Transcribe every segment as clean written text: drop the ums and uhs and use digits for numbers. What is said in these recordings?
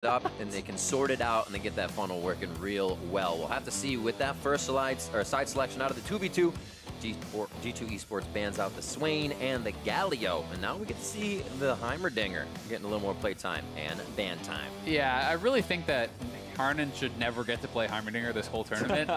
up and they can sort it out and they get that funnel working real well. We'll have to see with that first side selection out of the 2v2. G2 eSports bans out the Swain and the Galio, and now we get to see the Heimerdinger getting a little more play time and ban time. Yeah, I really think that Hjärnan should never get to play Heimerdinger this whole tournament.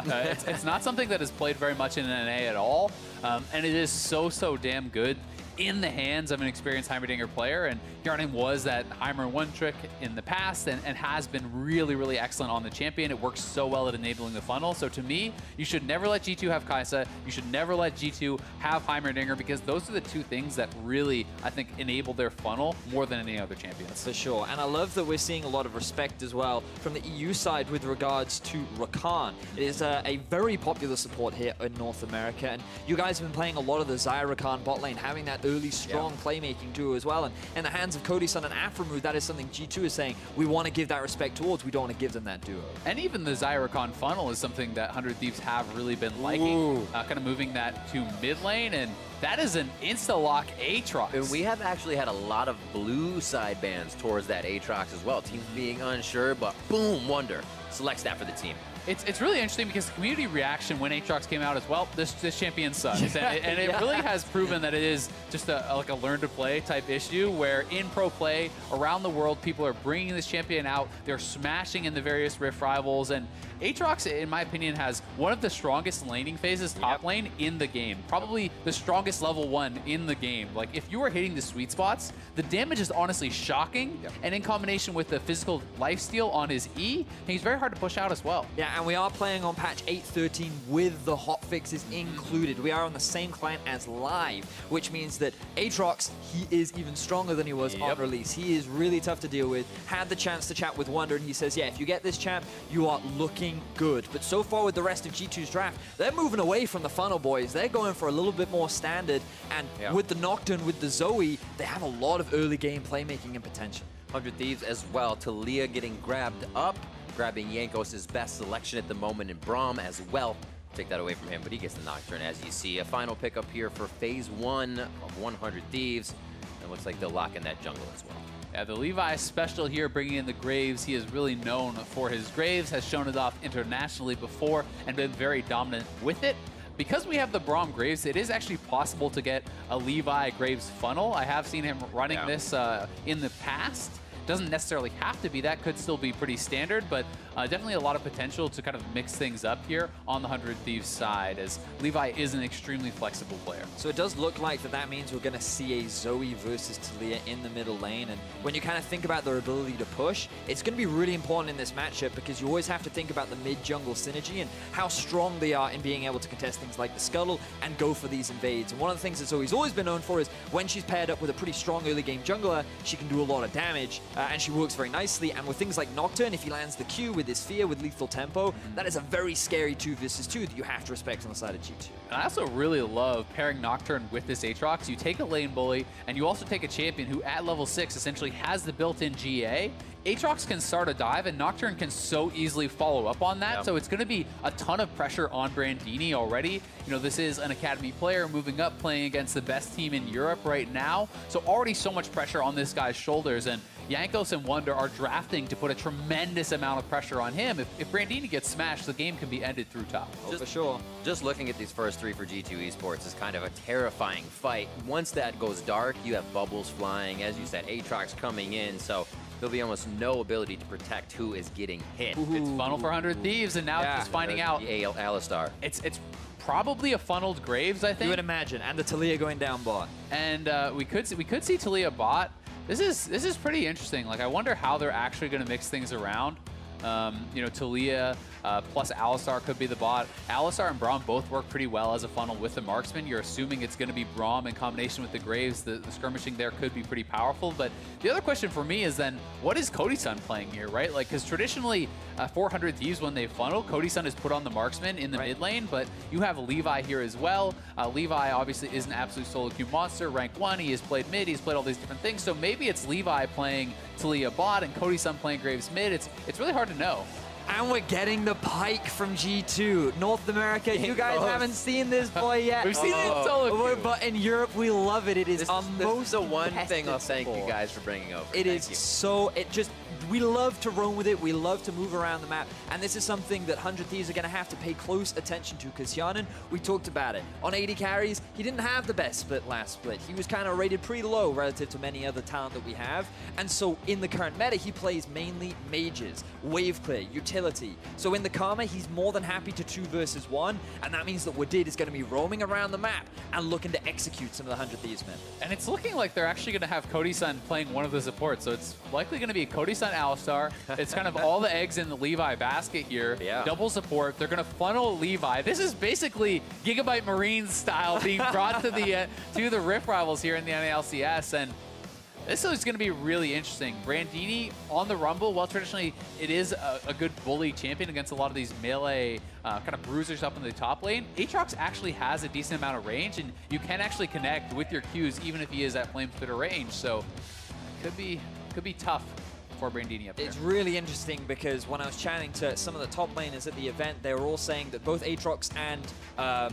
It's not something that is played very much in NA at all, and it is so damn good in the hands of an experienced Heimerdinger player, and Hjärnan was that Heimer one trick in the past and has been really excellent on the champion. It works so well at enabling the funnel. So to me, you should never let G2 have Kai'Sa. You should never let G2 have Heimerdinger, because those are the two things that really, I think, enable their funnel more than any other champions. For sure. And I love that we're seeing a lot of respect as well from the EU side with regards to Rakan. It is a very popular support here in North America, and you guys have been playing a lot of the Xayah Rakan bot lane, having that early strong playmaking duo as well. And in the hands of Cody and Aphromoo, that is something G2 is saying we want to give that respect towards. We don't want to give them that duo. And even the Xayah Rakan funnel is something that 100 Thieves have really been liking, kind of moving that to mid lane, and that is an insta-lock Aatrox. And we have actually had a lot of blue side bans towards that Aatrox as well. Teams being unsure, but boom, Wunder selects that for the team. It's really interesting because the community reaction when Aatrox came out as well, this champion sucks. And it really has proven that it is just like a learn-to-play type issue, where in pro play around the world, people are bringing this champion out. They're smashing in the various Rift rivals. And Aatrox, in my opinion, has one of the strongest laning phases top lane in the game. Probably the strongest level 1 in the game. Like, if you are hitting the sweet spots, the damage is honestly shocking. And in combination with the physical lifesteal on his E, he's very hard to push out as well. Yeah, and we are playing on patch 8.13 with the hotfixes included. We are on the same client as live, which means that Aatrox, he is even stronger than he was on release. He is really tough to deal with. Had the chance to chat with Wunder, and he says, yeah, if you get this champ, you are looking good. But so far with the rest of G2's draft, they're moving away from the funnel, boys. They're going for a little bit more standard, and with the Nocturne, with the Zoe, they have a lot of early game playmaking and potential. 100 Thieves as well. Taliyah getting grabbed up, grabbing Jankos' best selection at the moment in Braum as well. Take that away from him, but he gets the Nocturne, as you see. A final pickup here for phase 1 of 100 Thieves. It looks like they'll lock in that jungle as well. Yeah, the Levi special here, bringing in the Graves. He is really known for his Graves, has shown it off internationally before and been very dominant with it. Because we have the Braum Graves, it is actually possible to get a Levi Graves funnel. I have seen him running this in the past. Doesn't necessarily have to be that, could still be pretty standard, but definitely a lot of potential to kind of mix things up here on the 100 Thieves side, as Levi is an extremely flexible player. So it does look like that means we're going to see a Zoe versus Taliyah in the middle lane, and when you kind of think about their ability to push, it's going to be really important in this matchup, because you always have to think about the mid-jungle synergy and how strong they are in being able to contest things like the Scuttle and go for these invades. And one of the things that Zoe's always been known for is when she's paired up with a pretty strong early game jungler, she can do a lot of damage, and she works very nicely. And with things like Nocturne, if he lands the Q with his Fear, with lethal tempo, that is a very scary 2 versus 2 that you have to respect on the side of G2. And I also really love pairing Nocturne with this Aatrox. You take a lane bully, and you also take a champion who at level 6 essentially has the built-in GA. Aatrox can start a dive, and Nocturne can so easily follow up on that. So it's going to be a ton of pressure on Brandini already. You know, this is an academy player moving up, playing against the best team in Europe right now. So already so much pressure on this guy's shoulders, and Jankos and Wunder are drafting to put a tremendous amount of pressure on him. If Brandini gets smashed, the game can be ended through top. For sure. Just looking at these first 3 for G2 eSports is kind of a terrifying fight. Once that goes dark, you have bubbles flying. As you said, Aatrox coming in, so there'll be almost no ability to protect who is getting hit. It's funnel for 100 Thieves, and now it's just finding out. The Alistar. It's probably a funneled Graves, I think. You would imagine, and the Taliyah going down bot. And we could see Taliyah bot. This is pretty interesting. Like, I wonder how they're actually going to mix things around. You know, Taliyah plus Alistar could be the bot. Alistar and Braum both work pretty well as a funnel with the marksman. You're assuming it's going to be Braum in combination with the Graves. The skirmishing there could be pretty powerful. But the other question for me is then, what is Cody playing here, right? Like, because traditionally, 400 Thieves, when they funnel, Cody is put on the marksman in the mid lane, but you have Levi here as well. Levi obviously is an absolute solo queue monster, rank 1. He has played mid, he's played all these different things. So maybe it's Levi playing Taliyah bot and Cody playing Graves mid. It's really hard to know. And we're getting the Pyke from G2. North America, you guys haven't seen this boy yet. We've seen it in solo. But in Europe, we love it. It is this is the one thing I'll thank you guys for bringing over. It is so, we love to roam with it. We love to move around the map. And this is something that 100 Thieves are going to have to pay close attention to, because Hjärnan, we talked about it. On AD carries, he didn't have the best split last split. He was kind of rated pretty low relative to many other talent that we have. And so in the current meta, he plays mainly mages, wave clear, utility. So in the Karma, he's more than happy to 2 versus 1. And that means that Wadid is going to be roaming around the map and looking to execute some of the 100 Thieves men. And it's looking like they're actually going to have Cody-san playing one of the supports. So it's likely going to be Cody-san Alistar. It's kind of all the eggs in the Levi basket here. Yeah. Double support. They're going to funnel Levi. This is basically Gigabyte Marines style being brought to the Rift Rivals here in the NA LCS. And this is going to be really interesting. Brandini on the Rumble, well, traditionally it is a good bully champion against a lot of these melee kind of bruisers up in the top lane. Aatrox actually has a decent amount of range, and you can actually connect with your Qs even if he is at flame spitter range. So it could be tough for Brandini up there. It's really interesting because when I was chatting to some of the top laners at the event, they were all saying that both Aatrox and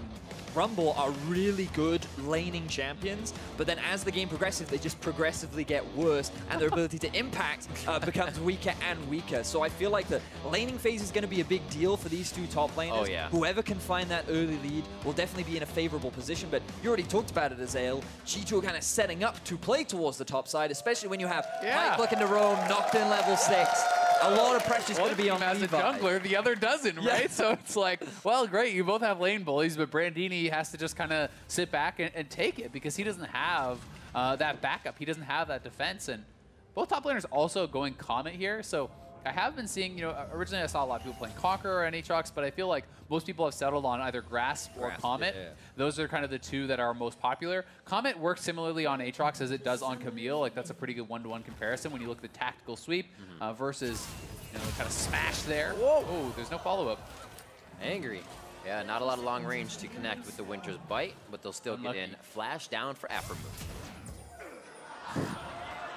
Rumble are really good laning champions, but then as the game progresses, they just progressively get worse, and their ability to impact becomes weaker and weaker. So I feel like the laning phase is going to be a big deal for these two top laners. Oh, yeah. Whoever can find that early lead will definitely be in a favorable position, but you already talked about it, Azael. G2 are kind of setting up to play towards the top side, especially when you have Pyke looking to roam, Nocturne level 6. A lot of pressure is going to be on as Levi. a jungler, the other doesn't, right? So it's like, well, great, you both have lane bullies, but Brandini has to just kind of sit back and take it because he doesn't have that backup. He doesn't have that defense. And both top laners also going Comet here. So I have been seeing, you know, originally I saw a lot of people playing Conqueror and Aatrox, but I feel like most people have settled on either Grasp or Comet. Yeah. Those are kind of the two that are most popular. Comet works similarly on Aatrox as it does on Camille. Like, that's a pretty good one-to-one comparison when you look at the tactical sweep versus, you know, kind of smash there. Whoa! Oh, there's no follow-up. Angry. Yeah, not a lot of long range to connect with the Winter's Bite, but they'll still get in. Flash down for Aphromoo.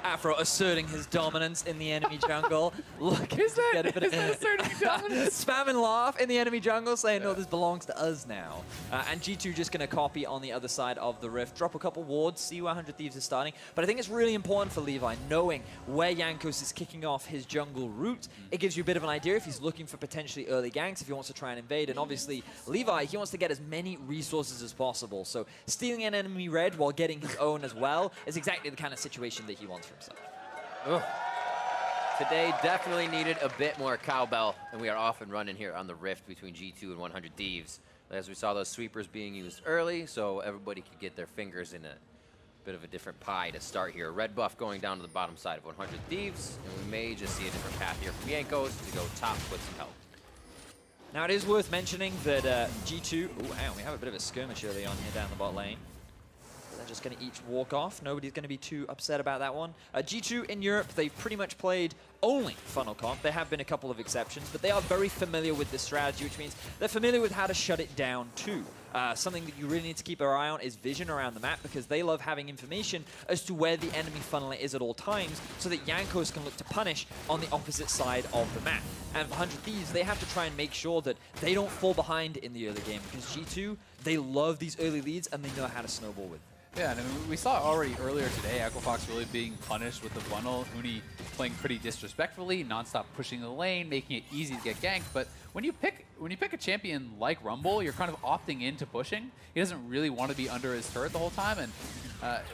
Aphro asserting his dominance in the enemy jungle. Look, is that asserting dominance? Spam and laugh in the enemy jungle, saying, no, this belongs to us now. And G2 just going to copy on the other side of the rift, drop a couple wards, see where 100 Thieves is starting. But I think it's really important for Levi, knowing where Jankos is kicking off his jungle route. It gives you a bit of an idea if he's looking for potentially early ganks, if he wants to try and invade. And obviously, Levi, he wants to get as many resources as possible. So stealing an enemy red while getting his own as well is exactly the kind of situation that he wants for himself. Ugh. Today definitely needed a bit more cowbell, and we are off and running here on the rift between G2 and 100 Thieves. As we saw those sweepers being used early, so everybody could get their fingers in a bit of a different pie to start here. Red buff going down to the bottom side of 100 Thieves, and we may just see a different path here from Jankos to go top with some help. Now it is worth mentioning that G2, ooh, we have a bit of a skirmish early on here down the bot lane. They're just going to each walk off. Nobody's going to be too upset about that one. G2 in Europe, they've pretty much played only funnel comp. There have been a couple of exceptions, but they are very familiar with this strategy, which means they're familiar with how to shut it down too. Something that you really need to keep an eye on is vision around the map, because they love having information as to where the enemy funnel is at all times, so that Jankos can look to punish on the opposite side of the map. And for 100 Thieves, they have to try and make sure that they don't fall behind in the early game, because G2, they love these early leads and they know how to snowball with them. Yeah, and I mean, we saw already earlier today, Aquafox really being punished with the funnel. Uni playing pretty disrespectfully, nonstop pushing the lane, making it easy to get ganked. But when you pick a champion like Rumble, you're kind of opting into pushing. He doesn't really want to be under his turret the whole time, and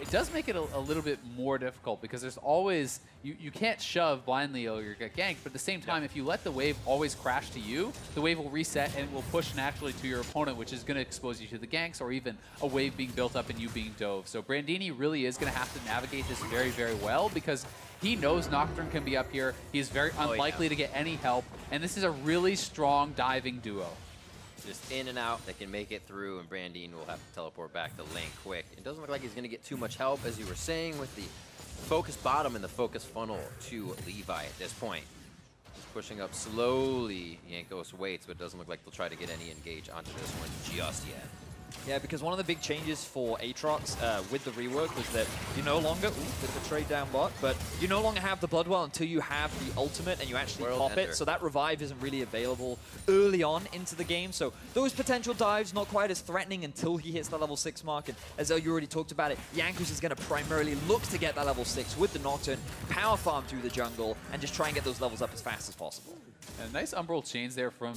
it does make it a little bit more difficult, because there's always, you can't shove blindly or you get ganked, but at the same time, if you let the wave always crash to you, the wave will reset and it will push naturally to your opponent, which is going to expose you to the ganks or even a wave being built up and you being dove. So Brandini really is going to have to navigate this very, very well, because he knows Nocturne can be up here. He's very unlikely to get any help, and this is a really strong diving duo. Just in and out, they can make it through, and Brandini will have to teleport back to lane quick. It doesn't look like he's going to get too much help, as you were saying, with the focus bottom and the focus funnel to Levi at this point. Just pushing up slowly. Jankos waits, but it doesn't look like they'll try to get any engage onto this one just yet. Yeah, because one of the big changes for Aatrox with the rework was that you no longer, bit of a trade down bot, but you no longer have the Bloodwell until you have the ultimate and you actually pop it. So that revive isn't really available early on into the game. So those potential dives not quite as threatening until he hits the level 6 mark. And Azael, you already talked about it, Jankos is going to primarily look to get that level 6 with the Nocturne, power farm through the jungle, and just try and get those levels up as fast as possible. And nice umbral chains there from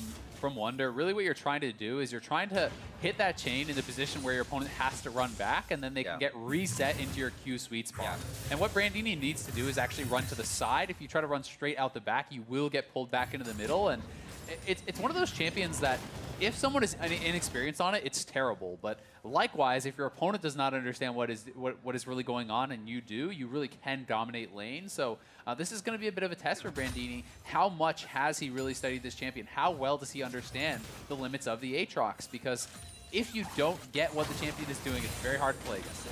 Wunder. Really what you're trying to do is you're trying to hit that chain in the position where your opponent has to run back, and then they can get reset into your Q sweet spot. And what Brandini needs to do is actually run to the side. If you try to run straight out the back, you will get pulled back into the middle. And it's one of those champions that if someone is inexperienced on it, it's terrible. But likewise, if your opponent does not understand what is really going on and you do, you really can dominate lane. So this is going to be a bit of a test for Brandini. How much has he really studied this champion? How well does he understand the limits of the Aatrox? Because if you don't get what the champion is doing, it's very hard to play against it.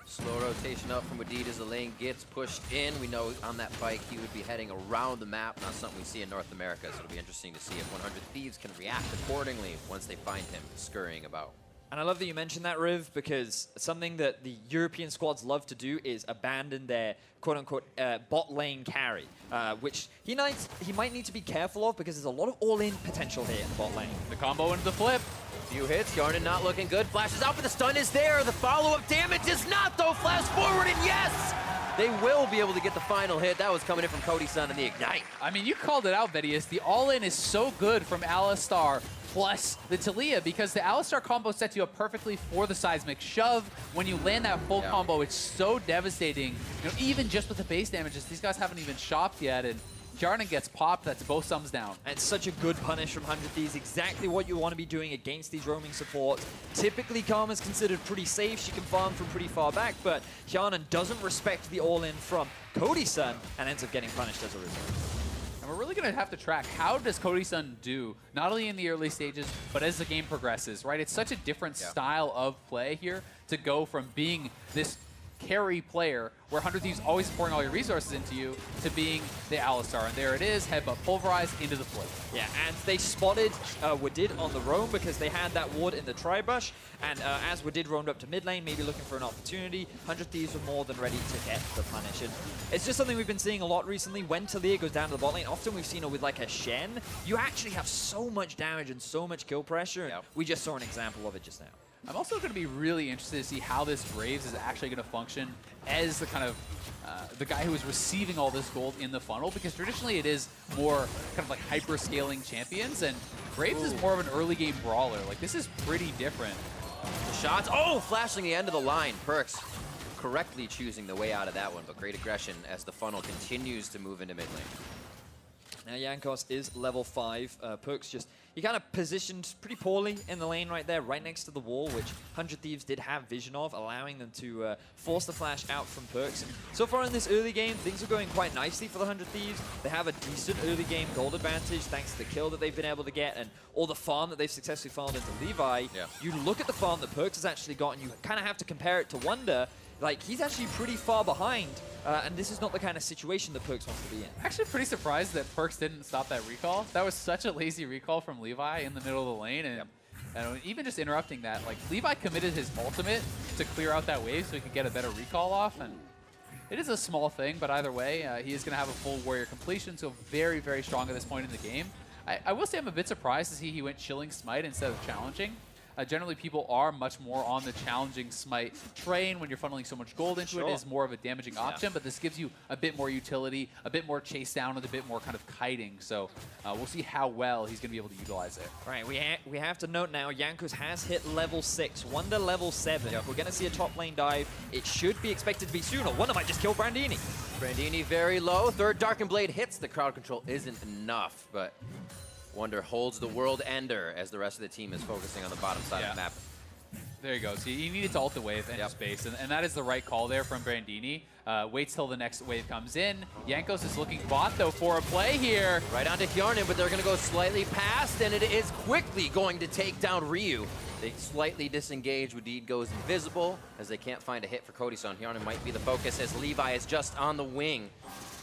Slow rotation up from Wadid as the lane gets pushed in. We know on that Pyke he would be heading around the map, not something we see in North America, so it'll be interesting to see if 100 Thieves can react accordingly once they find him scurrying about. And I love that you mentioned that, Riv, because something that the European squads love to do is abandon their quote-unquote bot lane carry, which he might need to be careful of because there's a lot of all-in potential here in the bot lane. The combo into the flip. Few hits, Hjärnan not looking good. Flashes out, but the stun is there. The follow-up damage is not, though. Flash forward, and yes! They will be able to get the final hit. That was coming in from Cody's son in the Ignite. I mean, you called it out, Vedius. The all-in is so good from Alistar plus the Taliyah because the Alistar combo sets you up perfectly for the seismic shove. When you land that full combo, it's so devastating. You know, even just with the base damages, these guys haven't even shopped yet, and Hjärnan gets popped, that's both thumbs down. And it's such a good punish from 100 Thieves, exactly what you want to be doing against these roaming supports. Typically, Karma's considered pretty safe, she can farm from pretty far back, but Hjärnan doesn't respect the all-in from Cody's son and ends up getting punished as a result. And we're really going to have to track how does Cody's son do, not only in the early stages, but as the game progresses, right? It's such a different style of play here to go from being this carry player where 100 Thieves always pouring all your resources into you to being the Alistar. And there it is, headbutt pulverized into the flip. Yeah, and they spotted Wadid on the roam because they had that ward in the tri-bush. And as Wadid roamed up to mid lane, maybe looking for an opportunity, 100 Thieves were more than ready to get the punish. And it's just something we've been seeing a lot recently. When Taliyah goes down to the bot lane, often we've seen her with like a Shen. You actually have so much damage and so much kill pressure. And we just saw an example of it just now. I'm also going to be really interested to see how this Graves is actually going to function as the kind of the guy who is receiving all this gold in the funnel, because traditionally it is more kind of like hyper-scaling champions, and Graves is more of an early game brawler. Like, this is pretty different. The shots, flashing the end of the line. PerkZ correctly choosing the way out of that one, but great aggression as the funnel continues to move into mid lane. Now Jankos is level 5. PerkZ just, he kind of positioned pretty poorly in the lane right there, right next to the wall, which 100 Thieves did have vision of, allowing them to force the flash out from PerkZ. And so far in this early game, things are going quite nicely for the 100 Thieves. They have a decent early game gold advantage thanks to the kill that they've been able to get and all the farm that they've successfully farmed into Levi. You look at the farm that PerkZ has actually gotten, you kind of have to compare it to Wunder. Like, he's actually pretty far behind, and this is not the kind of situation that PerkZ wants to be in. Actually pretty surprised that PerkZ didn't stop that recall. That was such a lazy recall from Levi in the middle of the lane, and even just interrupting that, like, Levi committed his ultimate to clear out that wave so he could get a better recall off, and it is a small thing, but either way, he is going to have a full warrior completion, so very, very strong at this point in the game. I will say I'm a bit surprised to see he went Chilling Smite instead of Challenging. Generally, people are much more on the challenging smite train when you're funneling so much gold into it. It is more of a damaging option, but this gives you a bit more utility, a bit more chase down, with a bit more kind of kiting. So we'll see how well he's going to be able to utilize it. Right, we have to note now, Jankos has hit level 6, Wunder level 7. We're going to see a top lane dive. It should be expected to be sooner. Wunder might just kill Brandini. Brandini very low. Third Darkened Blade hits. The crowd control isn't enough, but Wunder holds the world ender as the rest of the team is focusing on the bottom side of the map. There you go. So he needed to ult the wave and space, and that is the right call there from Brandini. Waits till the next wave comes in. Jankos is looking bot, though, for a play here. Right onto Hjärnan, but they're going to go slightly past, and it is quickly going to take down Ryu. They slightly disengage. Wadid goes invisible as they can't find a hit for Cody, so Hjärnan might be the focus as Levi is just on the wing.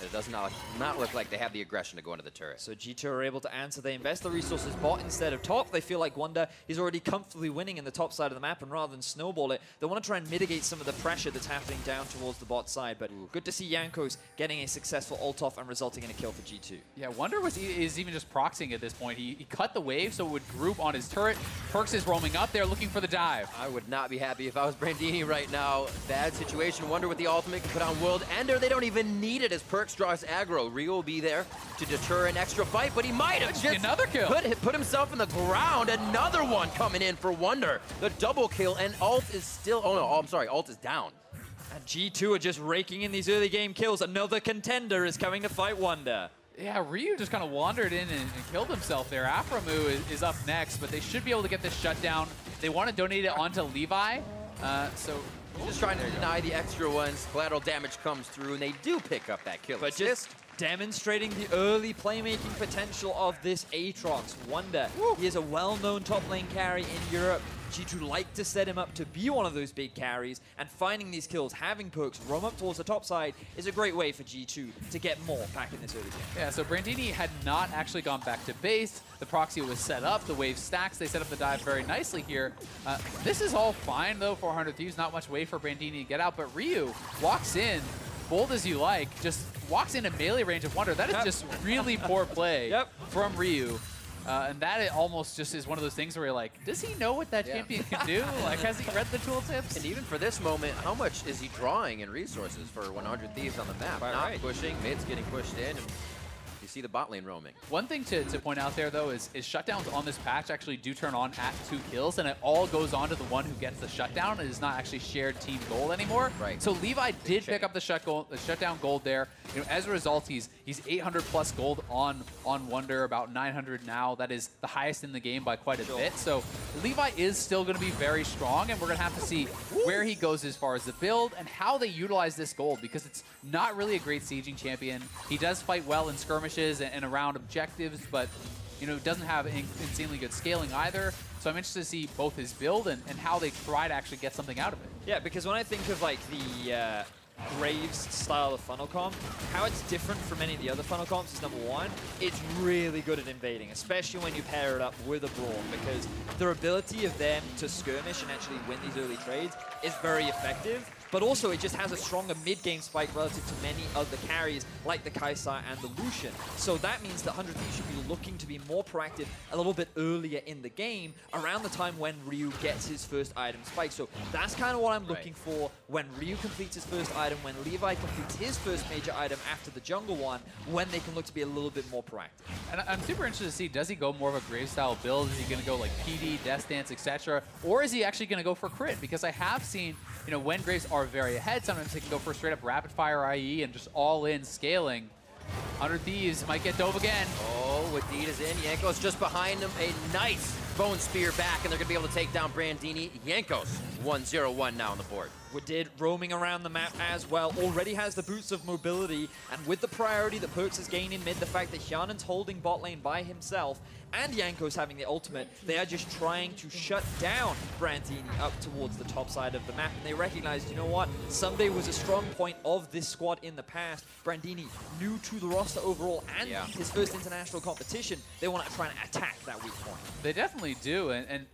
It does not look like they have the aggression to go into the turret. So G2 are able to answer. They invest the resources bot instead of top. They feel like Wunder is already comfortably winning in the top side of the map, and rather than snowball it, they want to try and mitigate some of the pressure that's happening down towards the bot side. But good to see Jankos getting a successful ult off and resulting in a kill for G2. Yeah, Wunder is even just proxying at this point. He cut the wave so it would group on his turret. PerkZ is roaming up there looking for the dive. I would not be happy if I was Brandini right now. Bad situation. Wunder with the ultimate can put on World Ender. They don't even need it as PerkZ draws aggro. Ryu will be there to deter an extra fight, but he might have just another kill. Put himself in the ground. Another one coming in for Wunder. The double kill, and ult is still, oh no, I'm sorry, ult is down. And G2 are just raking in these early game kills. Another contender is coming to fight Wunder. Yeah, Ryu just kind of wandered in and killed himself there. Aphromoo is up next, but they should be able to get this shutdown. They want to donate it onto Levi, so... Just trying to deny the extra ones. Collateral damage comes through, and they do pick up that kill. But just demonstrating the early playmaking potential of this Aatrox. Wunder, he is a well-known top lane carry in Europe. G2 like to set him up to be one of those big carries, and finding these kills, having PerkZ roam up towards the top side is a great way for G2 to get more back in this early game. Yeah, so Brandini had not actually gone back to base. The proxy was set up, the wave stacks, they set up the dive very nicely here. This is all fine though, 400 Thieves, not much way for Brandini to get out, but Ryu walks in, bold as you like, just walks into melee range of Wunder. That is just really poor play from Ryu. And that almost just is one of those things where you're like, does he know what that champion can do? Like, has he read the tooltips? And even for this moment, how much is he drawing in resources for 100 Thieves on the map? Not pushing, mid's getting pushed in. And you see the bot lane roaming. One thing to point out there, though, is shutdowns on this patch actually do turn on at 2 kills, and it all goes on to the one who gets the shutdown. It is not actually shared team gold anymore. Right. So Levi did pick up the shutdown gold there. You know, as a result, he's 800 plus gold on Wunder, about 900 now. That is the highest in the game by quite a bit. So Levi is still going to be very strong, and we're going to have to see where he goes as far as the build and how they utilize this gold, because it's not really a great sieging champion. He does fight well in skirmishes and around objectives, but you know, doesn't have insanely good scaling either. So I'm interested to see both his build and how they try to actually get something out of it. Yeah, because when I think of like the Graves style of funnel comp, how it's different from any of the other funnel comps is number one, it's really good at invading, especially when you pair it up with a Braum, because their ability of them to skirmish and actually win these early trades is very effective. But also, it just has a stronger mid-game spike relative to many other carries, like the Kaisa and the Lucian. So that means that 100 Thieves should be looking to be more proactive a little bit earlier in the game, around the time when Ryu gets his first item spike. So that's kind of what I'm looking for when Ryu completes his first item, when Levi completes his first major item after the jungle one, when they can look to be a little bit more proactive. And I'm super interested to see, does he go more of a Graves style build? Is he going to go like PD, Death Dance, etc.? Or is he actually going to go for crit? Because I have seen, you know, when Graves are very ahead, sometimes they can go for straight up rapid fire IE and just all in scaling. 100 Thieves might get dove again. Oh, Wadid is in. Jankos just behind him. A nice bone spear back, and they're going to be able to take down Brandini. Jankos 1-0-1 now on the board. Wadid roaming around the map as well, already has the boots of mobility, and with the priority that PerkZ has gained in mid, the fact that Hjärnan's holding bot lane by himself, and Jankos having the ultimate, they are just trying to shut down Brandini up towards the top side of the map, and they recognized, you know what, Sunday was a strong point of this squad in the past. Brandini, new to the roster overall, and his first international competition, they want to try and attack that weak point. They definitely do, and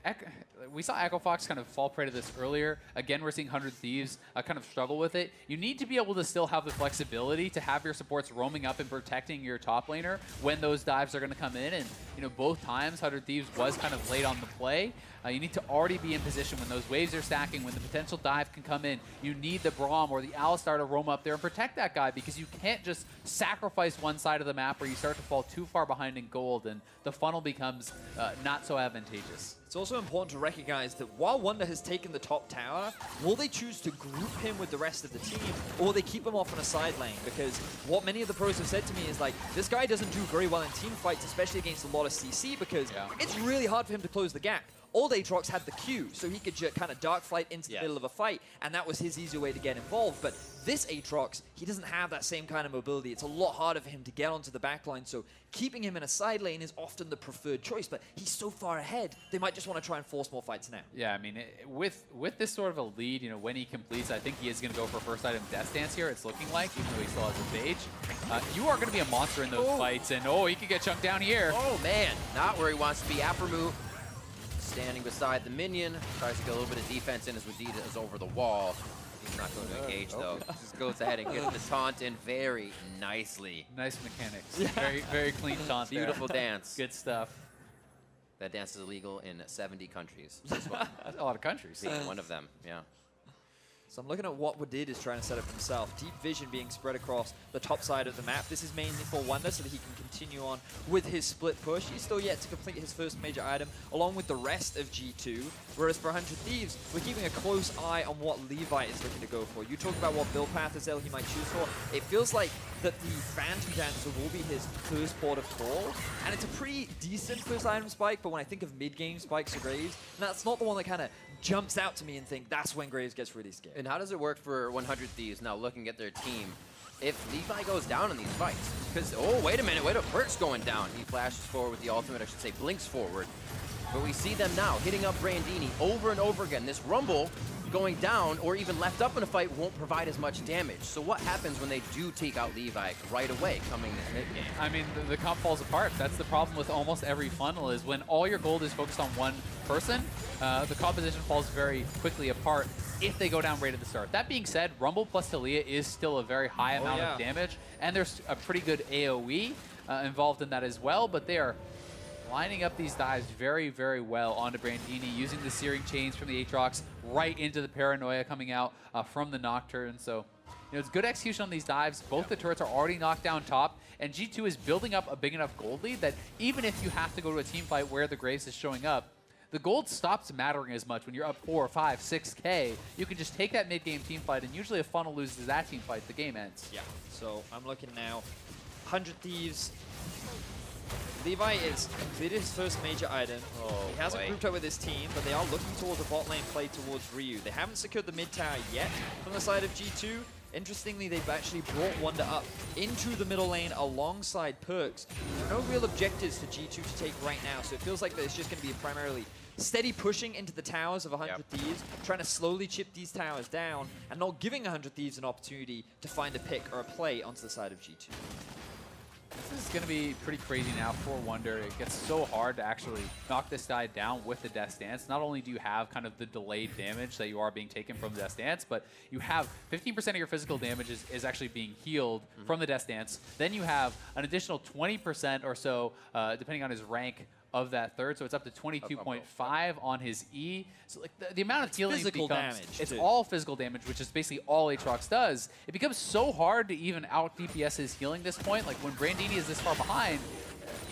we saw Echo Fox kind of fall prey to this earlier. Again, we're seeing 100 Thieves kind of struggle with it. You need to be able to still have the flexibility to have your supports roaming up and protecting your top laner when those dives are going to come in. And, you know, both times 100 Thieves was kind of late on the play. You need to already be in position when those waves are stacking, when the potential dive can come in. You need the Braum or the Alistar to roam up there and protect that guy, because you can't just sacrifice one side of the map where you start to fall too far behind in gold and the funnel becomes not so advantageous. It's also important to recognize that while Wunder has taken the top tower, will they choose to group him with the rest of the team, or will they keep him off on a side lane? Because what many of the pros have said to me is like, this guy doesn't do very well in team fights, especially against a lot of CC, because it's really hard for him to close the gap. Old Aatrox had the Q, so he could just kind of dark flight into the middle of a fight, and that was his easy way to get involved. But this Aatrox, he doesn't have that same kind of mobility. It's a lot harder for him to get onto the backline, so keeping him in a side lane is often the preferred choice, but he's so far ahead, they might just want to try and force more fights now. Yeah, I mean, with this sort of a lead, you know, when he completes, I think he is going to go for first item Death Dance here, it's looking like, even though he still has a Phage. you are going to be a monster in those fights. And he could get chunked down here. Oh man, not where he wants to be. Aphromoo standing beside the minion, tries to get a little bit of defense in as Wadid is over the wall. He's not going to engage though. Just goes ahead and gets the taunt in very nicely. Nice mechanics. Very, very clean taunt. Beautiful dance. Good stuff. That dance is illegal in 70 countries as well. That's a lot of countries. Being one of them, yeah. So I'm looking at what Wadid is trying to set up himself. Deep vision being spread across the top side of the map. This is mainly for Wunder so that he can continue on with his split push. He's still yet to complete his first major item along with the rest of G2. Whereas for 100 Thieves, we're keeping a close eye on what Levi is looking to go for. You talked about what build path Azael he might choose for. It feels like that the Phantom Dancer will be his first port of call. And it's a pretty decent first item spike, but when I think of mid-game spikes or Graves, that's not the one that kind of jumps out to me and think that's when Graves gets really scared. And how does it work for 100 Thieves now looking at their team if Levi goes down in these fights? Because, oh, wait a minute, PerkZ going down. He flashes forward with the ultimate, I should say blinks forward. But we see them now hitting up brandini over and over again. This Rumble going down or even left up in a fight won't provide as much damage. So what happens when they do take out Levi right away coming this mid-game? I mean, the comp falls apart. That's the problem with almost every funnel is when all your gold is focused on one person, the composition falls very quickly apart if they go down right at the start. That being said, Rumble plus Taliyah is still a very high amount of damage, and there's a pretty good AoE involved in that as well, but they are lining up these dives very, very well onto brandini, using the searing chains from the Aatrox right into the paranoia coming out from the Nocturne. So, it's good execution on these dives. Both the turrets are already knocked down top, and G2 is building up a big enough gold lead that even if you have to go to a team fight where the Graves is showing up, the gold stops mattering as much when you're up 4, 5, 6K. You can just take that mid-game team fight, and usually if funnel loses that team fight, the game ends. Yeah, so I'm looking now. 100 Thieves. Levi is completed his first major item. He hasn't grouped up with his team, but they are looking towards a bot lane play towards Ryu. They haven't secured the mid tower yet from the side of G2. Interestingly, they've actually brought Wunder up into the middle lane alongside PerkZ. There are no real objectives for G2 to take right now, so it feels like there's just going to be a primarily steady pushing into the towers of 100 Thieves, trying to slowly chip these towers down, and not giving 100 Thieves an opportunity to find a pick or a play onto the side of G2. This is going to be pretty crazy now for Wunder. It gets so hard to actually knock this guy down with the Death Dance. Not only do you have kind of the delayed damage that you are being taken from the Death Dance, but you have 15% of your physical damage is actually being healed from the Death Dance. Then you have an additional 20% or so, depending on his rank, of that third, so it's up to 22.5 on his E. So like the amount of healing physical becomes, damage, it's too. all physical damage, which is basically all Aatrox does. It becomes so hard to even out DPS his healing this point. Like when brandini is this far behind,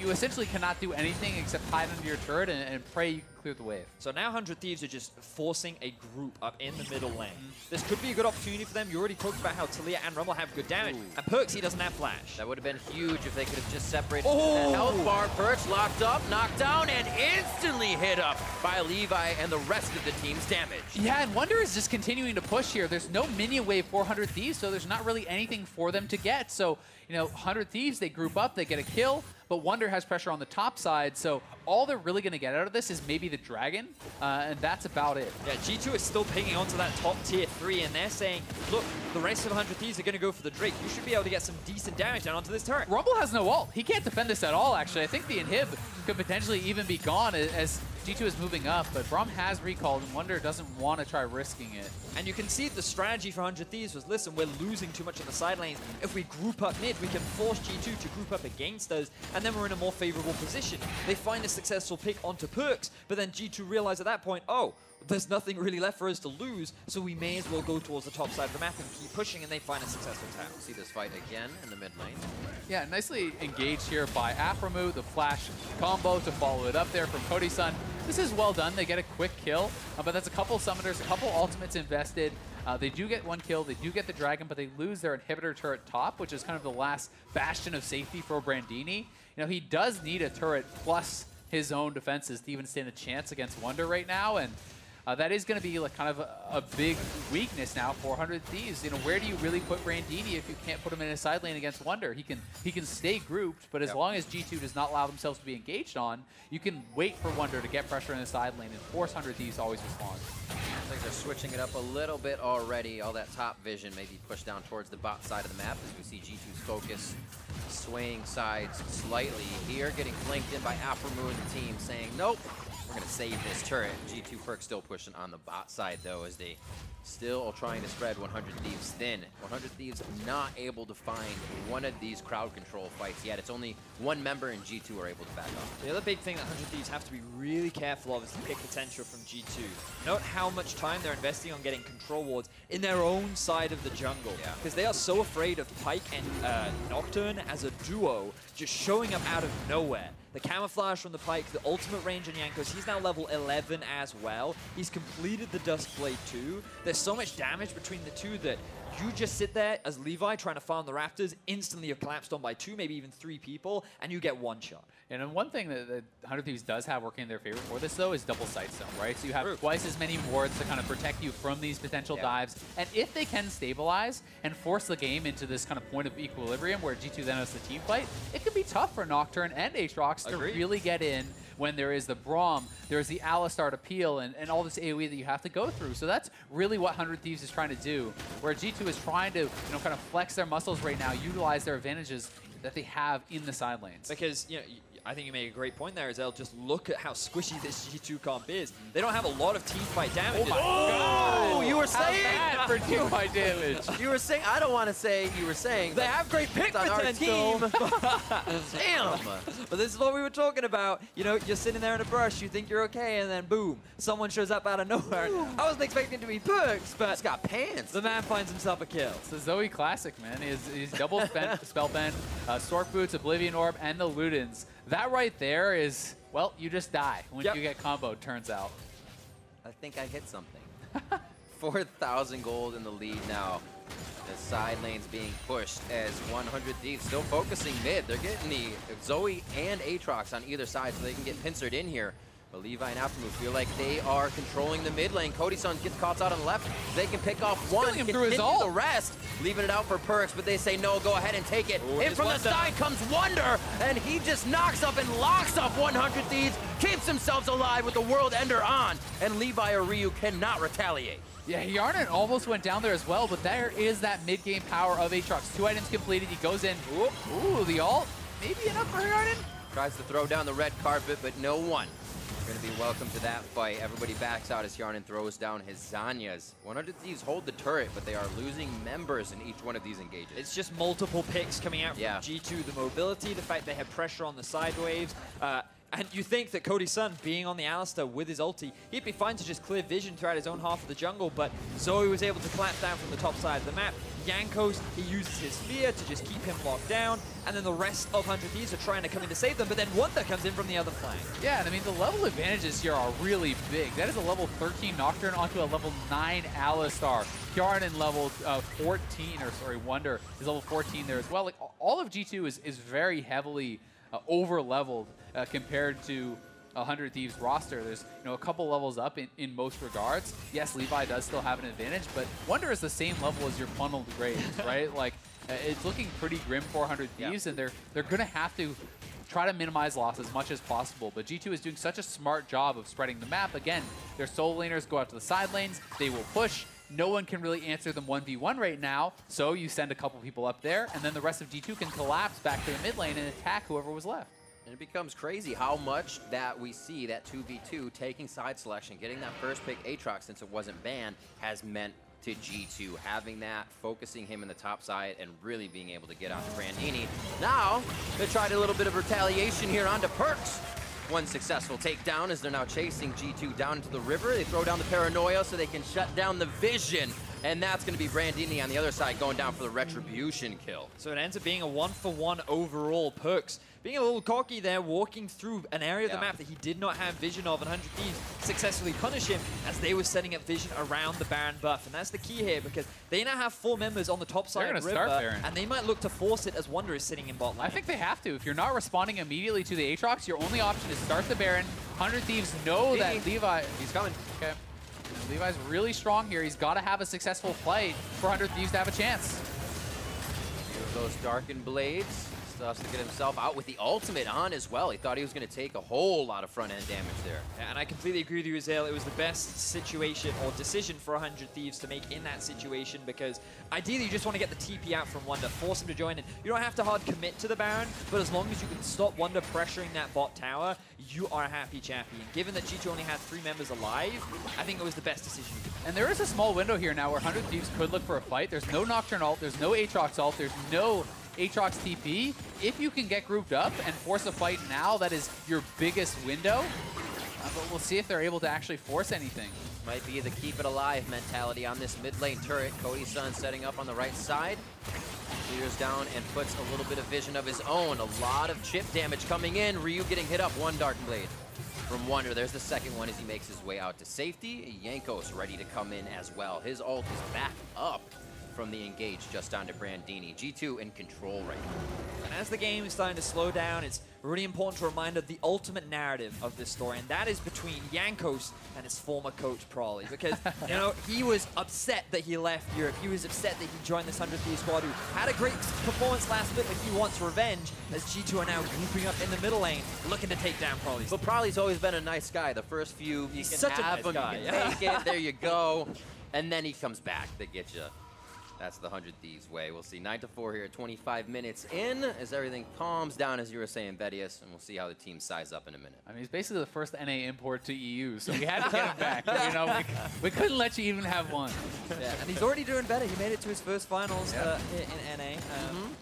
you essentially cannot do anything except hide under your turret and pray you clear the wave. So now 100 Thieves are just forcing a group up in the middle lane. This could be a good opportunity for them. You already talked about how Taliyah and Rumble have good damage, and PerkZ, he doesn't have flash. That would have been huge if they could have just separated that health bar. PerkZ locked up, knocked down, and instantly hit up by Levi and the rest of the team's damage. Yeah, and Wunder is just continuing to push here. There's no minion wave for 100 Thieves, so there's not really anything for them to get. So, 100 Thieves, they group up, they get a kill, but Wunder has pressure on the top side, so all they're really going to get out of this is maybe the dragon, and that's about it. Yeah, G2 is still pinging onto that top tier 3, and they're saying, look, the rest of 100 Thieves are going to go for the Drake. You should be able to get some decent damage down onto this turret. Rumble has no ult. He can't defend this at all, actually. I think the inhib could potentially even be gone as G2 is moving up, but Braum has recalled, and Wunder doesn't want to try risking it. And you can see the strategy for 100 Thieves was, listen, we're losing too much on the side lanes. If we group up mid, we can force G2 to group up against us, and then we're in a more favorable position. They find a successful pick onto PerkZ, but then G2 realize at that point, oh, there's nothing really left for us to lose, so we may as well go towards the top side of the map and keep pushing, and they find a successful tower. See this fight again in the mid lane. Yeah, nicely engaged here by Aphromoo, the flash combo to follow it up there from Cody's son. This is well done. They get a quick kill, but that's a couple summoners, a couple ultimates invested. They do get one kill, they do get the dragon, but they lose their inhibitor turret top, which is kind of the last bastion of safety for brandini. He does need a turret plus his own defenses to even stand a chance against Wunder right now, and that is going to be like kind of a big weakness now for 100 Thieves. You know, where do you really put brandini if you can't put him in a side lane against Wunder? He can stay grouped, but as long as G2 does not allow themselves to be engaged on, you can wait for Wunder to get pressure in the side lane and force 100 Thieves to always respond. I think they're switching it up a little bit already. All that top vision maybe pushed down towards the bot side of the map as we see G2's focus swaying sides slightly here, getting flanked in by Aphromoo and the team saying, nope, we're going to save this turret. G2 Perk still pushing on the bot side, though, as they still are trying to spread 100 Thieves thin. 100 Thieves not able to find one of these crowd control fights yet. It's only one member and G2 are able to back off. The other big thing that 100 Thieves have to be really careful of is the pick potential from G2. Note how much time they're investing on getting control wards in their own side of the jungle. Because they are so afraid of Pyke and Nocturne as a duo just showing up out of nowhere. The camouflage from the Pyke, the ultimate range on Jankos, he's now level 11 as well. He's completed the Duskblade too. There's so much damage between the two that you just sit there as Levi trying to farm the Raptors, instantly you're collapsed on by 2, maybe even 3 people, and you get one shot. And then one thing that 100 Thieves does have working in their favor for this, though, is double sight zone, right? So you have twice as many wards to kind of protect you from these potential dives. And if they can stabilize and force the game into this kind of point of equilibrium where G2 then has the team fight, it can be tough for Nocturne and Aatrox to really get in when there is the Braum, there's the Alistar to peel, and all this AoE that you have to go through. So that's really what 100 Thieves is trying to do, where G2 is trying to kind of flex their muscles right now, utilize their advantages that they have in the side lanes. Because, you know, I think you made a great point there, Azael. Just look at how squishy this G2 comp is. They don't have a lot of team fight damage. Oh my God! You were saying that for team fight damage. You were saying, I don't want to say you were saying. They have great pick potential. Damn! But this is what we were talking about. You know, you're sitting there in a brush, you think you're okay, and then boom, someone shows up out of nowhere. I wasn't expecting it to be PerkZ, but He's got pants. the man finds himself a kill. It's the Zoe classic, man. He's double spellbend, Stork Boots, Oblivion Orb, and the Ludens. That right there is, well, you just die when you get comboed, turns out. I think I hit something. 4,000 gold in the lead now. The side lane's being pushed as 100 Thieves still focusing mid. They're getting the Zoe and Aatrox on either side so they can get pincered in here. But Levi and Aphromoo feel like they are controlling the mid lane. Cody's son gets caught out on the left. They can pick off one, him through his ult. The rest, leaving it out for PerkZ, but they say no, go ahead and take it. In from the side comes Wunder, and he just knocks up and locks up 100 Thieves, keeps themselves alive with the World Ender on, and Levi or Ryu cannot retaliate. Yeah, Hjärnan almost went down there as well, but there is that mid-game power of Aatrox. 2 items completed, he goes in. Ooh, the ult, maybe enough for Hjärnan? Tries to throw down the red carpet, but no one. Going to be welcome to that fight. Everybody backs out as Hjärnan throws down his Zanyas. 100 Thieves hold the turret, but they are losing members in each one of these engages. It's just multiple picks coming out from G2. The mobility, the fact they have pressure on the side waves. And you think that Cody's son, being on the Alistar with his ulti, he'd be fine to just clear vision throughout his own half of the jungle, but Zoe was able to collapse down from the top side of the map. Jankos, he uses his spear to just keep him locked down, and then the rest of 100 Thieves are trying to come in to save them, but then Wunder comes in from the other flank. Yeah, and I mean, the level advantages here are really big. That is a level 13 Nocturne onto a level 9 Alistar. Hjärnan level 14, or sorry, Wunder is level 14 there as well. Like, all of G2 is very heavily over-leveled compared to 100 Thieves roster. There's a couple levels up in most regards. Yes, Levi does still have an advantage, but Wunder is the same level as your funneled grades, right? Like, it's looking pretty grim for 100 Thieves, and they're going to have to try to minimize loss as much as possible. But G2 is doing such a smart job of spreading the map. Again, their solo laners go out to the side lanes. They will push. No one can really answer them 1v1 right now, so you send a couple people up there, and then the rest of G2 can collapse back to the mid lane and attack whoever was left. And it becomes crazy how much that we see that 2v2 taking side selection, getting that first pick Aatrox since it wasn't banned, has meant to G2. Having that, focusing him in the top side, and really being able to get out to brandini. Now, they tried a little bit of retaliation here onto PerkZ. One successful takedown as they're now chasing G2 down into the river. They throw down the paranoia so they can shut down the vision. And that's going to be brandini on the other side going down for the retribution kill. So it ends up being a 1-for-1 overall. PerkZ being a little cocky there, walking through an area of the map that he did not have vision of, and 100 Thieves successfully punish him as they were setting up vision around the Baron buff. And that's the key here, because they now have 4 members on the top side of the river, and they might look to force it as Wunder is sitting in bot lane. I think they have to. If you're not responding immediately to the Aatrox, your only option is start the Baron. 100 Thieves know that Levi... He's coming. Okay. Levi's really strong here. He's got to have a successful fight for 100 Thieves to have a chance. Here are those Darkened Blades. Stuffs to get himself out with the ultimate on as well. He thought he was going to take a whole lot of front-end damage there. Yeah, and I completely agree with you, Azael. It was the best situation or decision for 100 Thieves to make in that situation, because ideally you just want to get the TP out from Wunder, force him to join in. You don't have to hard commit to the Baron, but as long as you can stop Wunder pressuring that bot tower, you are a happy chappy. And given that G2 only had 3 members alive, I think it was the best decision you could make. And there is a small window here now where 100 Thieves could look for a fight. There's no Nocturne ult, there's no Aatrox ult, there's no Aatrox TP. If you can get grouped up and force a fight now, that is your biggest window. But we'll see if they're able to actually force anything. Might be the keep it alive mentality on this mid lane turret. Cody's son setting up on the right side. Clears down and puts a little bit of vision of his own. A lot of chip damage coming in. Ryu getting hit up. One Dark Blade from Wunder. There's the second one as he makes his way out to safety. Jankos ready to come in as well. His ult is back up from the engage just onto brandini. G2 in control right now. And as the game is starting to slow down, it's really important to remind of the ultimate narrative of this story, and that is between Jankos and his former coach, Probably. Because, you know, he was upset that he left Europe. He was upset that he joined this 100 Thieves squad, who had a great performance last bit, but he wants revenge, as G2 are now grouping up in the middle lane, looking to take down Probably. But Probably's always been a nice guy. The first few, you can Such a have nice him, guy. you can take it, there you go. And then he comes back to get you. That's the 100 Thieves way. We'll see 9-4 here, 25 minutes in, as everything calms down, as you were saying, Vedius, and we'll see how the team size up in a minute. I mean, he's basically the first NA import to EU, so we had to get him back. You know, we couldn't let you even have one. Yeah, and he's already doing better. He made it to his first finals in NA.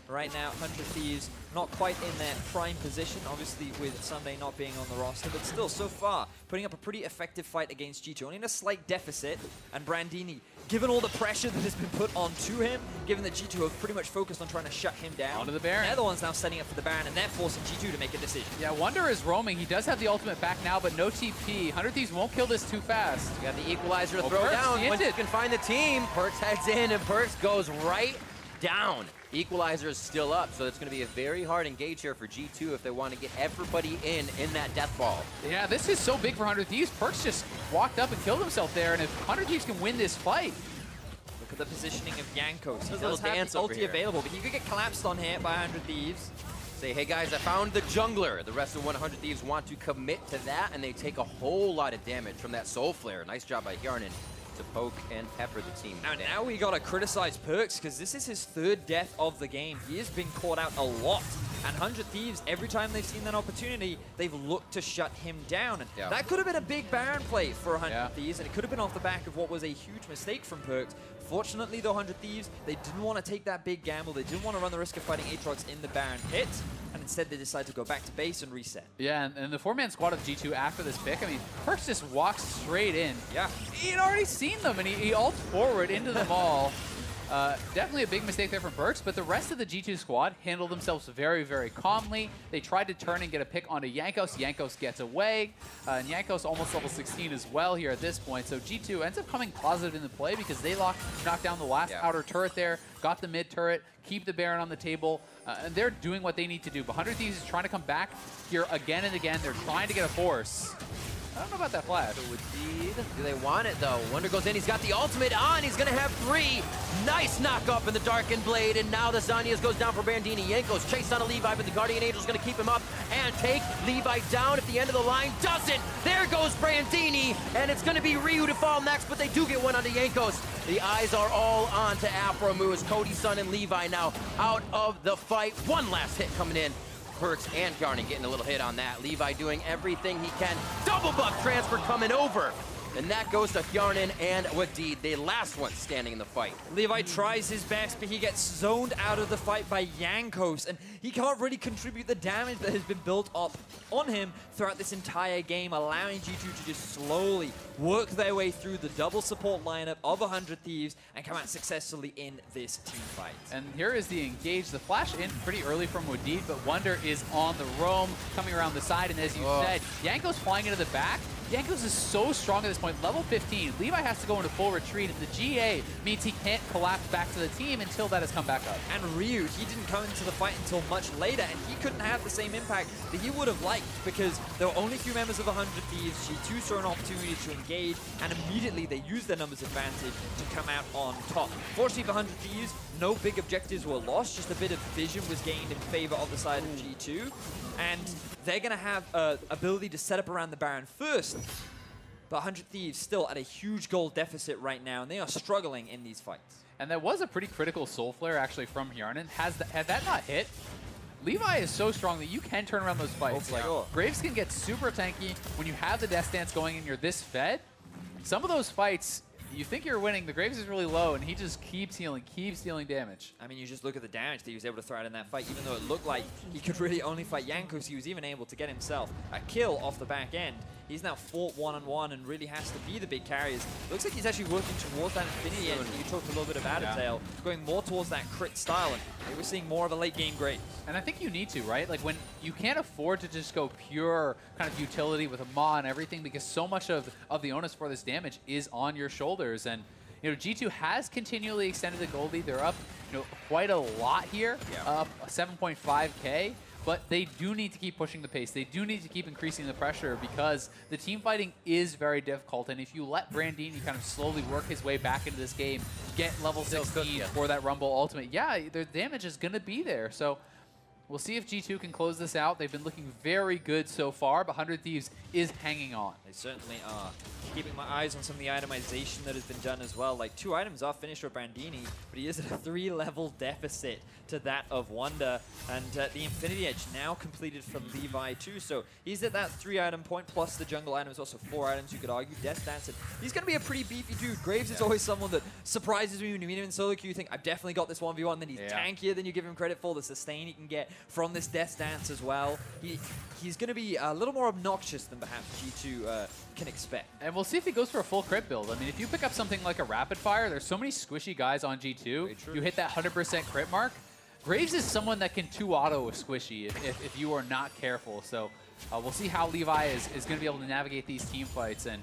Right now, 100 Thieves not quite in their prime position, obviously with Sunday not being on the roster, but still, so far, putting up a pretty effective fight against G2. Only in a slight deficit, and brandini, given all the pressure that has been put onto him, given that G2 have pretty much focused on trying to shut him down. Onto the Baron. They're the ones now setting up for the Baron, and they're forcing G2 to make a decision. Yeah, Wunder is roaming. He does have the ultimate back now, but no TP. 100 Thieves won't kill this too fast. You got the equalizer to throw PerkZ down. Once it. you can find the team, PerkZ heads in, and PerkZ goes right down. Equalizer is still up, so it's going to be a very hard engage here for G2 if they want to get everybody in that death ball. Yeah, this is so big for 100 Thieves. PerkZ just walked up and killed himself there, and if 100 Thieves can win this fight, Look at the positioning of Jankos. He There's a does little have dance the over ulti here. available, but he could get collapsed on here by 100 Thieves. Say, hey guys, I found the jungler. The rest of 100 Thieves want to commit to that, and they take a whole lot of damage from that Soul Flare. Nice job by Hjärnan to poke and pepper the team. And now we gotta criticize PerkZ, because this is his 3rd death of the game. He has been caught out a lot. And 100 Thieves, every time they've seen that opportunity, they've looked to shut him down. And that could have been a big Baron play for 100 Thieves, and it could have been off the back of what was a huge mistake from PerkZ. Fortunately, though, 100 Thieves, they didn't want to take that big gamble. They didn't want to run the risk of fighting Aatrox in the Baron pit, and instead they decided to go back to base and reset. yeah, and the 4-man squad of G2 after this pick, I mean, PerkZ just walks straight in. Yeah. He'd already seen them, and he ults forward into them all. Definitely a big mistake there from PerkZ, but the rest of the G2 squad handled themselves very, very calmly. They tried to turn and get a pick onto Jankos. Jankos gets away, and Jankos almost level 16 as well here at this point. So G2 ends up coming positive in the play because they knocked down the last outer turret there, got the mid turret, keep the Baron on the table, and they're doing what they need to do. But 100 Thieves is trying to come back here again and again. They're trying to get a force. I don't know about that flash. Do they want it, though? Wunder goes in. He's got the ultimate on. He's going to have 3. Nice knock up in the Darkened Blade. And now the Zanias goes down for Brandini. Jankos chased on a Levi, but the Guardian Angel's going to keep him up and take Levi down at the end of the line. Doesn't. There goes Brandini. And it's going to be Ryu to fall next, but they do get one onto Jankos. The eyes are all on to Aphromoo as Cody's son and Levi now out of the fight. One last hit coming in. PerkZ and Hjärnan getting a little hit on that. Levi doing everything he can. Double buff transfer coming over. And that goes to Hjärnan and Wadid, the last one standing in the fight. Levi tries his best, but he gets zoned out of the fight by Jankos, and he can't really contribute the damage that has been built up on him throughout this entire game, allowing G2 to just slowly work their way through the double support lineup of 100 Thieves and come out successfully in this team fight. And here is the engage. The flash in pretty early from Wadid, but Wunder is on the roam, coming around the side, and as you said, Jankos flying into the back. Jankos is so strong at this point, level 15. Levi has to go into full retreat, and the GA means he can't collapse back to the team until that has come back up. And Ryu, he didn't come into the fight until much later, and he couldn't have the same impact that he would have liked because there were only a few members of 100 Thieves. G2 saw an opportunity to engage, and immediately they used their numbers advantage to come out on top. Fortunately for 100 Thieves, no big objectives were lost, just a bit of vision was gained in favor of the side of G2, and they're going to have ability to set up around the Baron first. But 100 Thieves still at a huge gold deficit right now, and they are struggling in these fights. And that was a pretty critical Soul Flare actually from Hjärnan. Had that not hit, Levi is so strong that you can turn around those fights. Like, Graves can get super tanky when you have the Death Dance going and you're this fed. Some of those fights, you think you're winning, the Graves is really low, and he just keeps dealing damage. I mean, you just look at the damage that he was able to throw out in that fight. Even though it looked like he could really only fight Jankos, he was even able to get himself a kill off the back end. He's now fought one-on-one and really has to be the big carriers. Looks like he's actually working towards that Infinity End. You talked a little bit about Azael, going more towards that crit style, and we're seeing more of a late game Graves. And I think you need to, right? Like, when you can't afford to just go pure kind of utility with a Maw and everything, because so much of the onus for this damage is on your shoulders. And you know, G2 has continually extended the gold lead. They're up, you know, quite a lot here, up 7.5K. But they do need to keep pushing the pace. They do need to keep increasing the pressure because the team fighting is very difficult. And if you let brandini kind of slowly work his way back into this game, get level 16 for that Rumble Ultimate, yeah, their damage is going to be there. So we'll see if G2 can close this out. They've been looking very good so far, but 100 Thieves is hanging on. They certainly are. Keeping my eyes on some of the itemization that has been done as well. Like, 2 items are finished for brandini, but he is at a 3-level deficit to that of Wunder. And the Infinity Edge now completed for Levi too. So he's at that 3-item point, plus the jungle items, also 4 items, you could argue. Death Dance. He's going to be a pretty beefy dude. Graves is always someone that surprises me when you meet him in solo queue. You think, I've definitely got this 1v1. Then he's tankier than you give him credit for. The sustain he can get from this Death Dance as well. He's going to be a little more obnoxious than perhaps G2 can expect. And we'll see if he goes for a full crit build. I mean, if you pick up something like a Rapid Fire, there's so many squishy guys on G2. You hit that 100% crit mark. Graves is someone that can 2-auto a squishy if you are not careful. So we'll see how Levi is going to be able to navigate these team fights and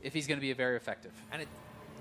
if he's going to be very effective. And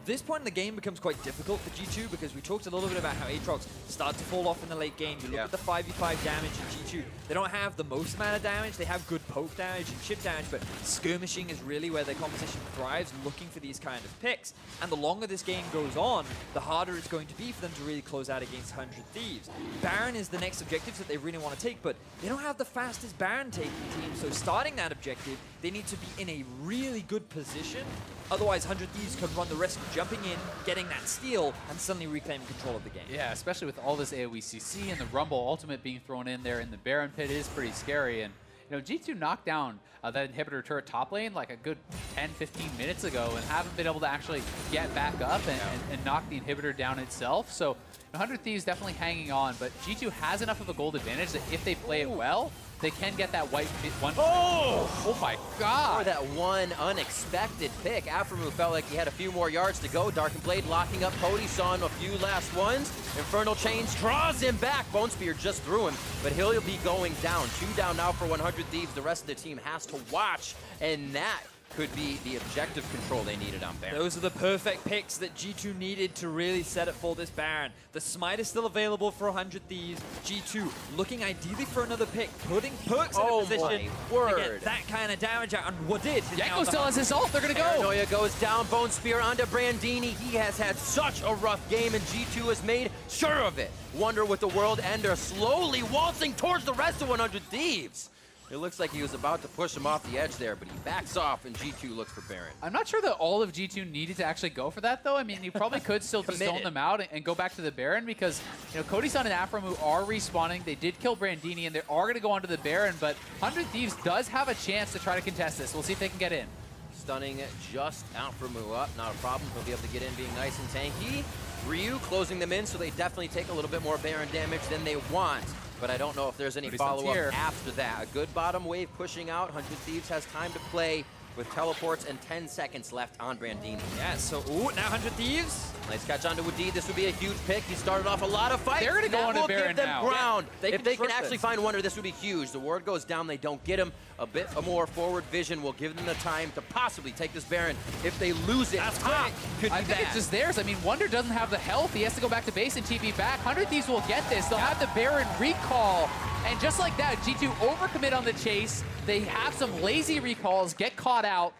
this point in the game becomes quite difficult for G2 because we talked a little bit about how Aatrox started to fall off in the late game. You look at the 5v5 damage in G2. They don't have the most amount of damage. They have good poke damage and chip damage, but skirmishing is really where their composition thrives, looking for these kind of picks. And the longer this game goes on, the harder it's going to be for them to really close out against 100 Thieves. Baron is the next objective that they really want to take, but they don't have the fastest Baron taking team, so starting that objective, they need to be in a really good position. Otherwise, 100 Thieves could run the risk of jumping in, getting that steal, and suddenly reclaiming control of the game. Yeah, especially with all this AoE CC and the Rumble Ultimate being thrown in there in the Baron pit is pretty scary. And you know, G2 knocked down that inhibitor turret top lane like a good 10-15 minutes ago and haven't been able to actually get back up and knock the inhibitor down itself. So 100 Thieves definitely hanging on, but G2 has enough of a gold advantage that if they play it well, they can get that white one. Oh my God! For that one unexpected pick, Aphromoo felt like he had a few more yards to go. Darkened Blade locking up Cody, saw him a few last ones. Infernal Chains draws him back. Bone Spear just threw him, but he'll be going down. 2 down now for 100 Thieves. The rest of the team has to watch, and that could be the objective control they needed on Baron. Those are the perfect picks that G2 needed to really set it for this Baron. The Smite is still available for 100 Thieves. G2 looking ideally for another pick, putting PerkZ in a position to get that kind of damage out. And Wadid is Jankos still has his ult. They're going to go. Paranoia goes down. Bone Spear onto brandini. He has had such a rough game, and G2 has made sure of it. Wunder with the World Ender slowly waltzing towards the rest of 100 Thieves. It looks like he was about to push him off the edge there, but he backs off, and G2 looks for Baron. I'm not sure that all of G2 needed to actually go for that, though. I mean, you probably could still just zone them out and go back to the Baron because, you know, Cody-san and Aphromoo are respawning. They did kill brandini, and they are going to go onto the Baron, but 100 Thieves does have a chance to try to contest this. We'll see if they can get in. Stunning just Aphromoo up. Not a problem. He'll be able to get in being nice and tanky. Ryu closing them in, so they definitely take a little bit more Baron damage than they want. But I don't know if there's any follow-up after that. A good bottom wave pushing out. 100 Thieves has time to play with teleports and 10 seconds left on brandini. Yeah, so, ooh, now 100 Thieves. Nice catch onto Wadid. This would be a huge pick. He started off a lot of fights. They're going to go on to Baron now. Ground. Yeah, if they can actually find Wunder, this would be huge. The ward goes down. They don't get him. A bit more forward vision will give them the time to possibly take this Baron. If they lose it, I think it's just theirs. I mean, Wunder doesn't have the health. He has to go back to base and TP back. 100 Thieves will get this. They'll have the Baron recall. And just like that, G2 overcommit on the chase. They have some lazy recalls, get caught out,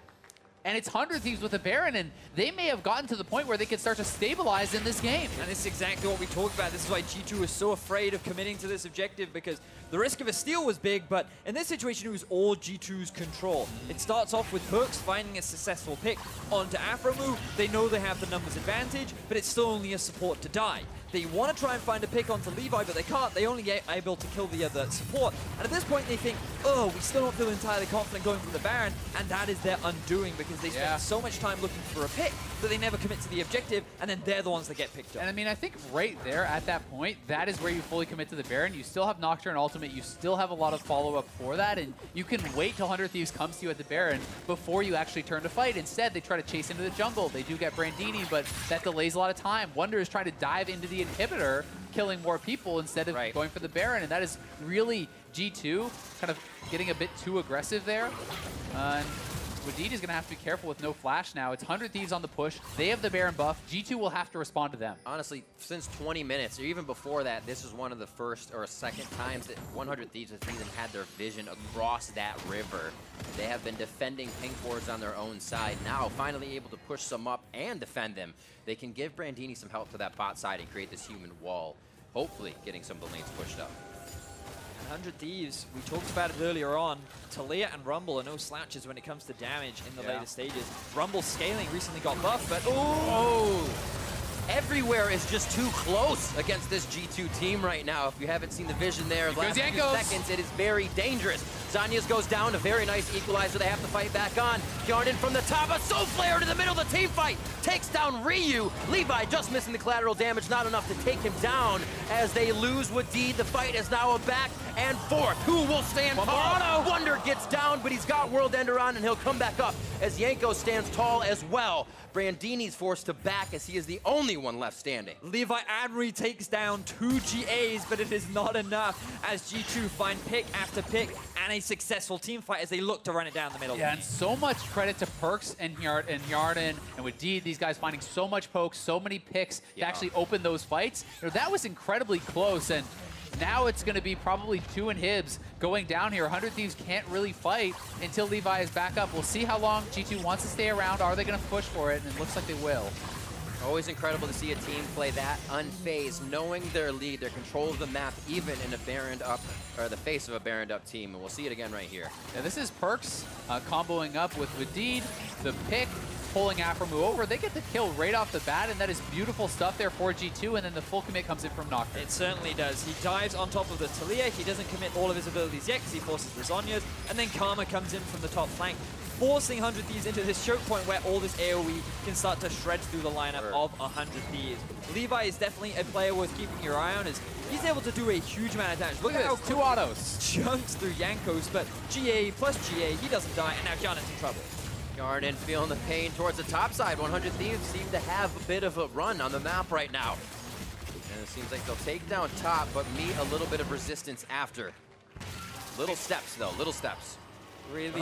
and it's 100 Thieves with a Baron, and they may have gotten to the point where they could start to stabilize in this game. And this is exactly what we talked about. This is why G2 was so afraid of committing to this objective, because the risk of a steal was big, but in this situation, it was all G2's control. It starts off with PerkZ finding a successful pick onto Aphromoo. They know they have the numbers advantage, but it's still only a support to die. They want to try and find a pick onto Levi, but they can't. They only get able to kill the other support. And at this point, they think, oh, we still don't feel entirely confident going for the Baron, and that is their undoing, because they spend so much time looking for a pick that they never commit to the objective, and then they're the ones that get picked up. And I mean, I think right there at that point, that is where you fully commit to the Baron. You still have Nocturne ultimate, you still have a lot of follow-up for that, and you can wait till 100 Thieves comes to you at the Baron before you actually turn to fight. Instead, they try to chase into the jungle. They do get brandini, but that delays a lot of time. Wunder is trying to dive into the inhibitor, killing more people instead of going for the Baron, and that is really G2 kind of getting a bit too aggressive there. And Wadid is going to have to be careful with no flash now. It's 100 Thieves on the push. They have the Baron buff. G2 will have to respond to them. Honestly, since 20 minutes, or even before that, this is one of the first or second times that 100 Thieves has even had their vision across that river. They have been defending pink wards on their own side. Now, finally able to push some up and defend them. They can give brandini some help to that bot side and create this human wall, hopefully getting some of the lanes pushed up. 100 Thieves, we talked about it earlier on. Taliyah and Rumble are no slouches when it comes to damage in the later stages. Rumble's scaling recently got buffed, but everywhere is just too close against this G2 team right now. If you haven't seen the vision there, last few seconds, it is very dangerous. Zhonya's goes down, a very nice equalizer they have to fight back on. Hjärnan from the top, a soul flare to the middle of the team fight. Takes down Ryu. Levi just missing the collateral damage, not enough to take him down as they lose Wadid. The fight is now a back and forth. Who will stand tall? Wunder gets down, but he's got World Ender on, and he'll come back up as Jankos stands tall as well. Brandini's forced to back as he is the only one left standing. Levi Admery takes down 2 GAs, but it is not enough as G2 find pick after pick and a successful team fight as they look to run it down the middle. Yeah, and so much credit to PerkZ and Hjärnan and Wadid, these guys finding so much pokes, so many picks to actually open those fights. You know, that was incredibly close, and now it's going to be probably 2 inhibs going down here. 100 Thieves can't really fight until Levi is back up. We'll see how long G2 wants to stay around. Are they going to push for it? And it looks like they will. Always incredible to see a team play that unfazed, knowing their lead, their control of the map, even in a baroned up, or the face of a baroned up team. And we'll see it again right here. Yeah, this is PerkZ comboing up with Wadid, the pick, pulling Aphromoo over. They get the kill right off the bat, and that is beautiful stuff there for G2, and then the full commit comes in from Nocturne. It certainly does. He dives on top of the Taliyah. He doesn't commit all of his abilities yet because he forces the Zhonyas, and then Karma comes in from the top flank, forcing 100 Thieves into this choke point where all this AoE can start to shred through the lineup of 100 Thieves. Levi is definitely a player worth keeping your eye on as he's able to do a huge amount of damage. Look at how 2 autos. Chunks through Jankos, but GA plus GA, he doesn't die, and now Hjärnan's in trouble. Hjärnan feeling the pain towards the top side. 100 Thieves seem to have a bit of a run on the map right now. And it seems like they'll take down top, but meet a little bit of resistance after. Little steps, though. Little steps. Really?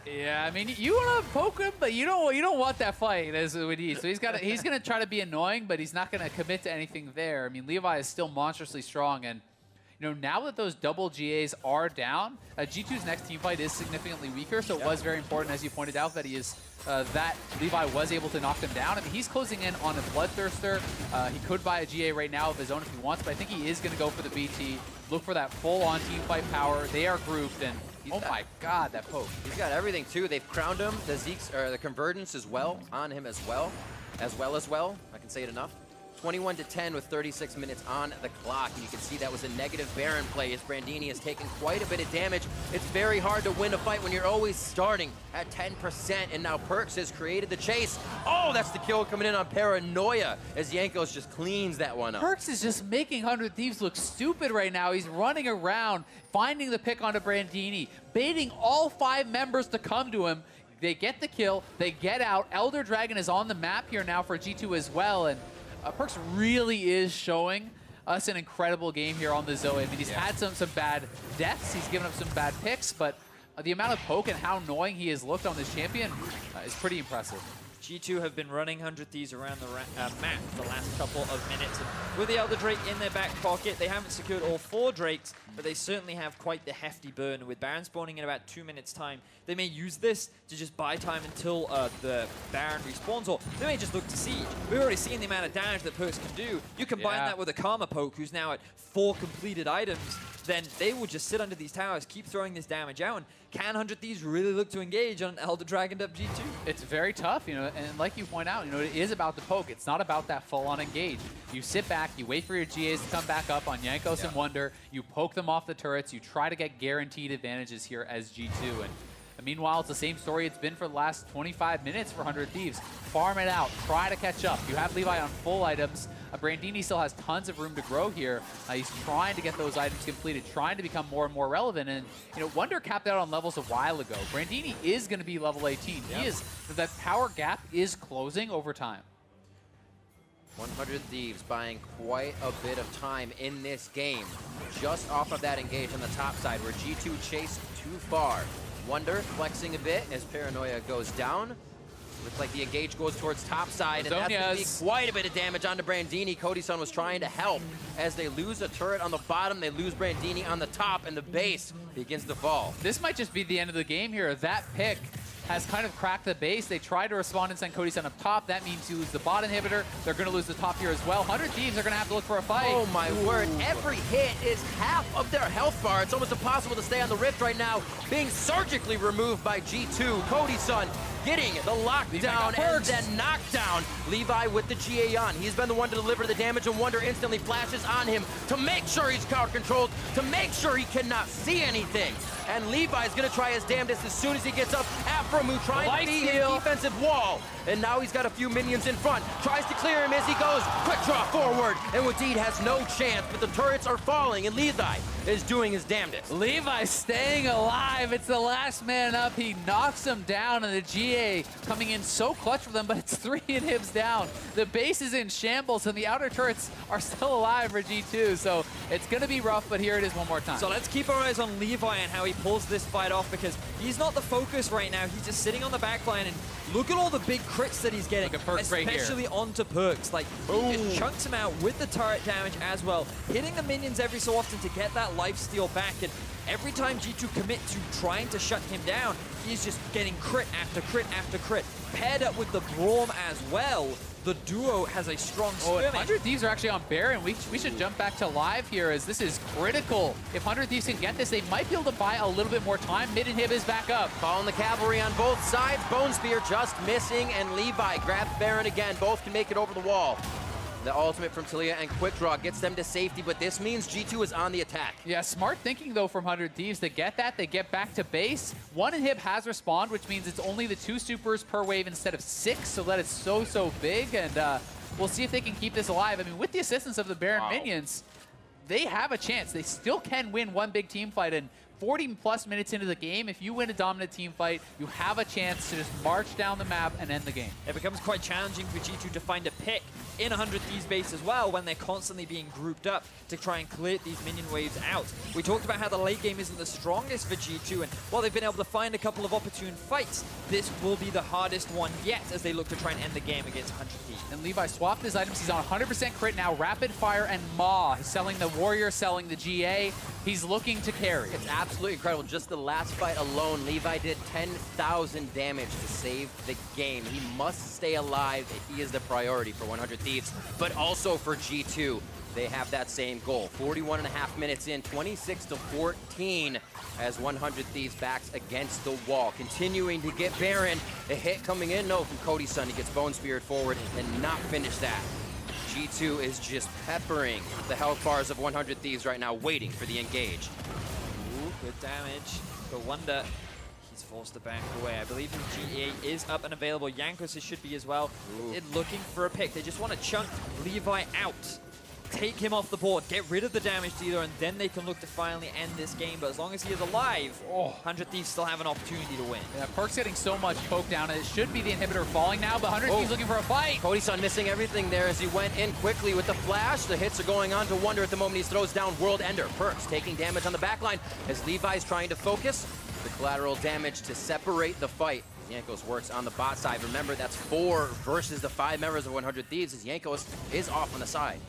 Yeah, I mean, you want to poke him, but you don't want that fight as Wadid. So he's gonna try to be annoying, but he's not gonna commit to anything there. I mean, Levi is still monstrously strong, and you know, now that those double GAs are down, G2's next team fight is significantly weaker, so it was very important, as you pointed out, that he is that Levi was able to knock them down. I mean, he's closing in on a Bloodthirster. He could buy a GA right now of his own if he wants, but I think he is going to go for the BT, look for that full-on team fight power. They are grouped, and oh my god, that poke. He's got everything, too. They've crowned him. The Zeke's, or the Convergence as well, on him as well. I can say it enough. 21-10 with 36 minutes on the clock. And you can see that was a negative Baron play as Brandini has taken quite a bit of damage. It's very hard to win a fight when you're always starting at 10%. And now PerkZ has created the chase. Oh, that's the kill coming in on Paranoia as Jankos just cleans that one up. PerkZ is just making 100 Thieves look stupid right now. He's running around, finding the pick onto Brandini, baiting all 5 members to come to him. They get the kill, they get out. Elder Dragon is on the map here now for G2 as well. And PerkZ really is showing us an incredible game here on the Zoe. I mean, he's had some bad deaths, he's given up some bad picks, but the amount of poke and how annoying he has looked on this champion is pretty impressive. G2 have been running 100 Thieves around the map for the last couple of minutes. And with the Elder Drake in their back pocket, they haven't secured all 4 Drakes, but they certainly have quite the hefty burn. With Baron spawning in about 2 minutes' time, they may use this to just buy time until the Baron respawns, or they may just look to siege. We've already seen the amount of damage that PerkZ can do. You combine that with a Karma poke, who's now at 4 completed items, then they will just sit under these towers, keep throwing this damage out. And can 100 Thieves really look to engage on Elder Dragoned up G2? It's very tough, you know, and like you point out, you know, it is about the poke. It's not about that full-on engage. You sit back, you wait for your GAs to come back up on Jankos and Wunder, you poke them off the turrets, you try to get guaranteed advantages here as G2. And meanwhile, it's the same story it's been for the last 25 minutes for 100 Thieves. Farm it out, try to catch up. You have Levi on full items. Brandini still has tons of room to grow here. He's trying to get those items completed, trying to become more and more relevant. And, you know, Wunder capped out on levels a while ago. Brandini is going to be level 18. He is, that power gap is closing over time. 100 Thieves buying quite a bit of time in this game, just off of that engage on the top side where G2 chased too far. Wunder flexing a bit as Paranoia goes down. Looks like the engage goes towards top side, and that's going to be quite a bit of damage onto Brandini. Cody-san was trying to help. As they lose a turret on the bottom, they lose Brandini on the top, and the base begins to fall. This might just be the end of the game here. That pick has kind of cracked the base. They try to respond and send Cody-san up top. That means you lose the bot inhibitor. They're going to lose the top here as well. 100 Thieves are going to have to look for a fight. Oh my word. Every hit is half of their health bar. It's almost impossible to stay on the Rift right now. Being surgically removed by G2. Cody-san getting the lockdown and then knockdown. Levi with the GA on. He's been the one to deliver the damage, and Wunder instantly flashes on him to make sure he's crowd controlled, to make sure he cannot see anything. And Levi's going to try his damnedest as soon as he gets up. Aphromoo trying to beat his defensive wall. And now he's got a few minions in front. Tries to clear him as he goes. Quick draw forward. And Wadid has no chance, but the turrets are falling, and Levi is doing his damnedest. Levi staying alive. It's the last man up. He knocks him down, and the GA coming in so clutch for them, but it's 3 inhibs down. The base is in shambles, and the outer turrets are still alive for G2. So it's going to be rough, but here it is one more time. So let's keep our eyes on Levi and how he pulls this fight off, because he's not the focus right now. He's just sitting on the back line, and look at all the big crits that he's getting, especially onto PerkZ. Like, he just chunks him out with the turret damage as well, hitting the minions every so often to get that lifesteal back. And every time G2 commit to trying to shut him down, he's just getting crit after crit after crit. Paired up with the Braum as well, the duo has a strong skirmish. 100 Thieves are actually on Baron. We should jump back to live here, as this is critical. If 100 Thieves can get this, they might be able to buy a little bit more time. Mid-inhib is back up. Calling the cavalry on both sides. Bone Spear just missing, and Levi grabs Baron again. Both can make it over the wall. The ultimate from Taliyah and quick draw gets them to safety, but this means G2 is on the attack. Yeah, smart thinking though from 100 Thieves. They get that, they get back to base. 1 inhib has respawned, which means it's only the 2 supers per wave instead of 6, so that is so big, and we'll see if they can keep this alive. I mean, with the assistance of the Baron minions, they have a chance. They still can win one big team fight, and 40+ minutes into the game, if you win a dominant team fight, you have a chance to just march down the map and end the game. It becomes quite challenging for G2 to find a pick in 100 Thieves base as well, when they're constantly being grouped up to try and clear these minion waves out. We talked about how the late game isn't the strongest for G2, and while they've been able to find a couple of opportune fights, this will be the hardest one yet as they look to try and end the game against 100 Thieves. And Levi swapped his items. He's on 100% crit now. Rapid Fire and Maw. He's selling the Warrior, selling the GA. He's looking to carry. It's absolutely incredible. Just the last fight alone, Levi did 10,000 damage to save the game. He must stay alive. He is the priority for 100 Thieves, but also for G2. They have that same goal. 41.5 minutes in, 26-14 as 100 Thieves backs against the wall. Continuing to get Baron. A hit coming in, no, from Cody-san. He gets Bone Speared forward and not finish that. G2 is just peppering the health bars of 100 Thieves right now, waiting for the engage. Ooh, good damage. But Wunder, he's forced to back away. I believe his GA is up and available. Jankos should be as well. Looking for a pick. They just want to chunk Levi out. Take him off the board, get rid of the damage dealer, and then they can look to finally end this game. But as long as he is alive, 100 Thieves still have an opportunity to win. Yeah, PerkZ getting so much poke down, and it should be the inhibitor falling now, but 100 Thieves looking for a fight. Cody-san missing everything there as he went in quickly with the flash. The hits are going on to Wunder at the moment. He throws down World Ender. PerkZ taking damage on the backline as Levi's trying to focus. The collateral damage to separate the fight. Jankos works on the bot side. Remember, that's 4 versus the 5 members of 100 Thieves, as Jankos is off on the side.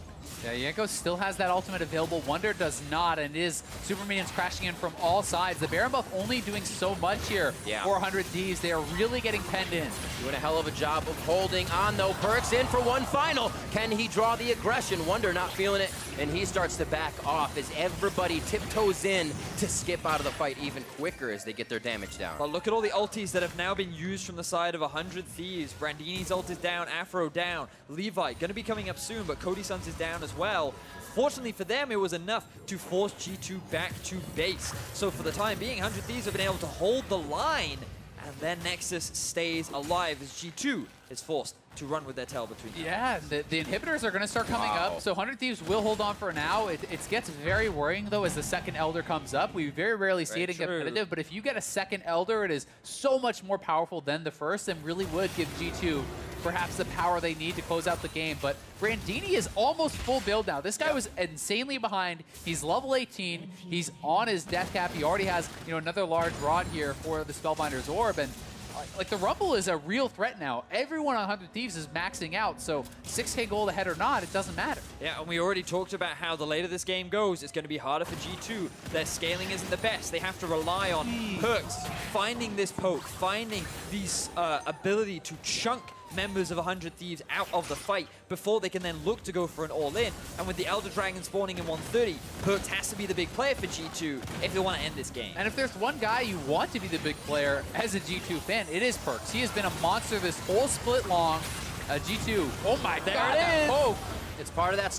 Yeah, Jankos still has that ultimate available. Wunder does not, and is super minions crashing in from all sides. The Baron buff only doing so much here. Yeah. 400 Thieves, they are really getting penned in. Doing a hell of a job of holding on, though. PerkZ in for one final. Can he draw the aggression? Wunder not feeling it, and he starts to back off as everybody tiptoes in to skip out of the fight even quicker as they get their damage down. But look at all the ultis that have now been used from the side of 100 Thieves. Brandini's ult is down, Aphromoo down, Levi going to be coming up soon, but Cody Sun's is down as well. Fortunately for them, it was enough to force G2 back to base. So for the time being, 100 Thieves have been able to hold the line, and then Nexus stays alive as G2 is forced to run with their tail between them. Yeah, the inhibitors are going to start coming up, so 100 Thieves will hold on for now. It gets very worrying, though, as the second Elder comes up. We very rarely see it in competitive, but if you get a second Elder, it is so much more powerful than the first and really would give G2 perhaps the power they need to close out the game. But Brandini is almost full build now. This guy was insanely behind. He's level 18. He's on his death cap. He already has, another large rod here for the Spellbinder's Orb. And like, the Rumble is a real threat now. Everyone on 100 Thieves is maxing out, so 6K gold ahead or not, it doesn't matter. Yeah, and we already talked about how the later this game goes, it's going to be harder for G2. Their scaling isn't the best. They have to rely on PerkZ, finding this poke, finding these ability to chunk members of 100 Thieves out of the fight before they can then look to go for an all-in. And with the Elder Dragon spawning in 130, PerkZ has to be the big player for G2 if they want to end this game. And if there's one guy you want to be the big player as a G2 fan, it is PerkZ. He has been a monster this whole split long. G2, oh my god, that poke. It's part of that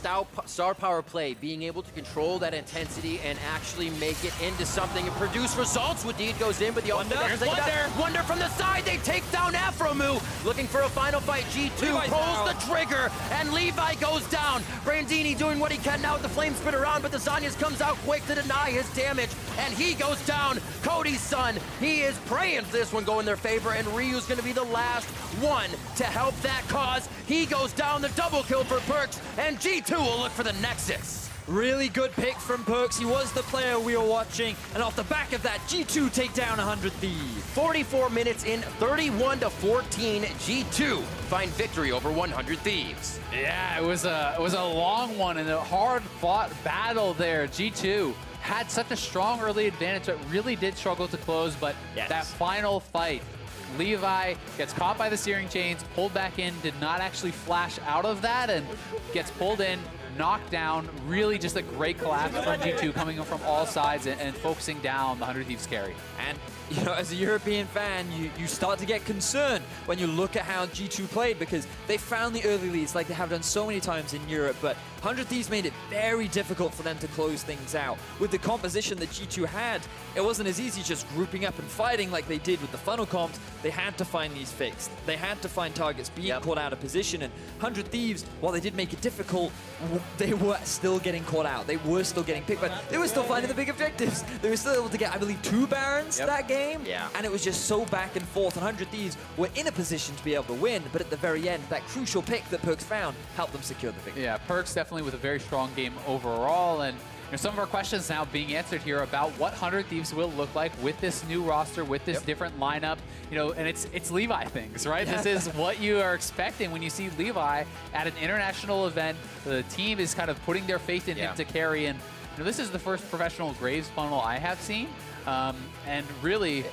star power play, being able to control that intensity and actually make it into something and produce results. Wadid goes in, but the Wunder from the side, they take down Aphromoo. Looking for a final fight. G2 pulls the trigger, and Levi goes down. Brandini doing what he can now with the flame spit around, but the Zanyas comes out quick to deny his damage, and he goes down. Cody's son, he is praying for this one go in their favor, and Ryu's going to be the last one to help that cause. He goes down, the double kill for PerkZ, and G2 will look for the Nexus. Really good pick from PerkZ. He was the player we were watching. And off the back of that, G2 take down 100 Thieves. 44 minutes in, 31-14. G2 find victory over 100 Thieves. Yeah, it was a long one and a hard-fought battle there. G2 had such a strong early advantage, but really did struggle to close. But that final fight, Levi gets caught by the steering chains, pulled back in, did not actually flash out of that, and gets pulled in, knocked down. Really just a great collapse from G2 coming from all sides and focusing down the 100 Thieves carry. And as a European fan, you start to get concerned when you look at how G2 played, because they found the early leads like they have done so many times in Europe, but 100 Thieves made it very difficult for them to close things out. With the composition that G2 had, it wasn't as easy just grouping up and fighting like they did with the funnel comps. They had to find these fixed. They had to find targets being caught out of position, and 100 Thieves, while they did make it difficult, they were still getting caught out. They were still getting picked, but they were still finding the big objectives. They were still able to get, I believe, 2 Barons that game, and it was just so back and forth. 100 Thieves were in a position to be able to win, but at the very end, that crucial pick that PerkZ found helped them secure the victory. Yeah, PerkZ definitely with a very strong game overall, and some of our questions now being answered here about what 100 Thieves will look like with this new roster, with this different lineup, and it's Levi things, right? This is what you are expecting when you see Levi at an international event. The team is kind of putting their faith in him to carry, and this is the first professional Graves funnel I have seen, and really,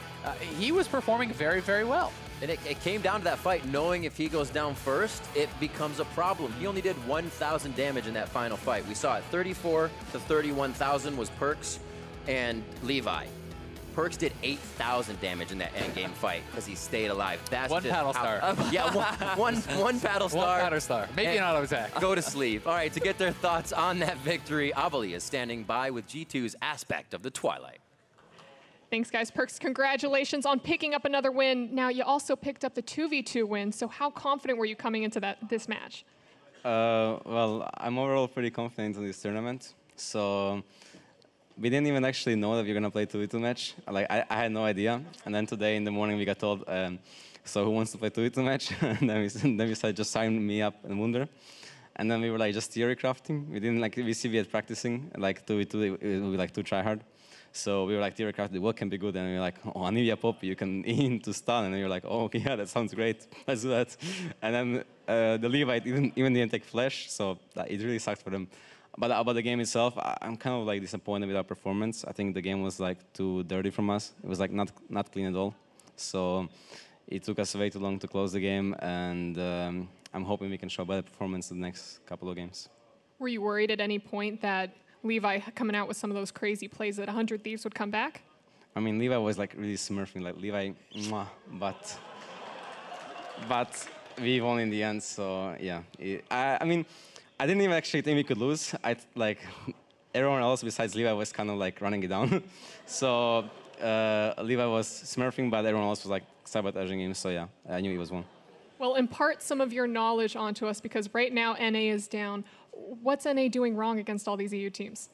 he was performing very, very well. And it came down to that fight, knowing if he goes down first, it becomes a problem. He only did 1,000 damage in that final fight. We saw it, 34 to 31,000 was PerkZ and Levi. PerkZ did 8,000 damage in that endgame fight because he stayed alive. That's one paddle star. One paddle star. One paddle star. Maybe an auto attack. Go to sleep. All right, to get their thoughts on that victory, Azael is standing by with G2's aspect of the Twilight. Thanks, guys. PerkZ, congratulations on picking up another win. Now, you also picked up the 2v2 win, so how confident were you coming into this match? Well, I'm overall pretty confident in this tournament. So we didn't even actually know that we were going to play 2v2 match. Like, I had no idea. And then today in the morning we got told, so who wants to play 2v2 match? And then we said, just sign me up in Wunder. And then we were like just theory crafting. We didn't like, we had practicing like 2v2, we like to try hard. So we were like, theoretically, what can be good? And we were like, oh, Anivia Poppy, you can into stun. And we were like, oh, okay, yeah, that sounds great. Let's do that. And then the Levi even didn't take flash, so it really sucked for them. But about the game itself, I'm kind of like disappointed with our performance. I think the game was like too dirty from us. It was like not clean at all. So it took us way too long to close the game, and I'm hoping we can show better performance in the next couple of games. Were you worried at any point that Levi coming out with some of those crazy plays that 100 Thieves would come back? I mean, Levi was like really smurfing, like Levi, mwah, but we won in the end, so yeah. I mean, I didn't even actually think we could lose. Everyone else besides Levi was kind of like running it down. So Levi was smurfing, but everyone else was like sabotaging him, so yeah, I knew he was won. Well, impart some of your knowledge onto us, because right now NA is down. What's NA doing wrong against all these EU teams?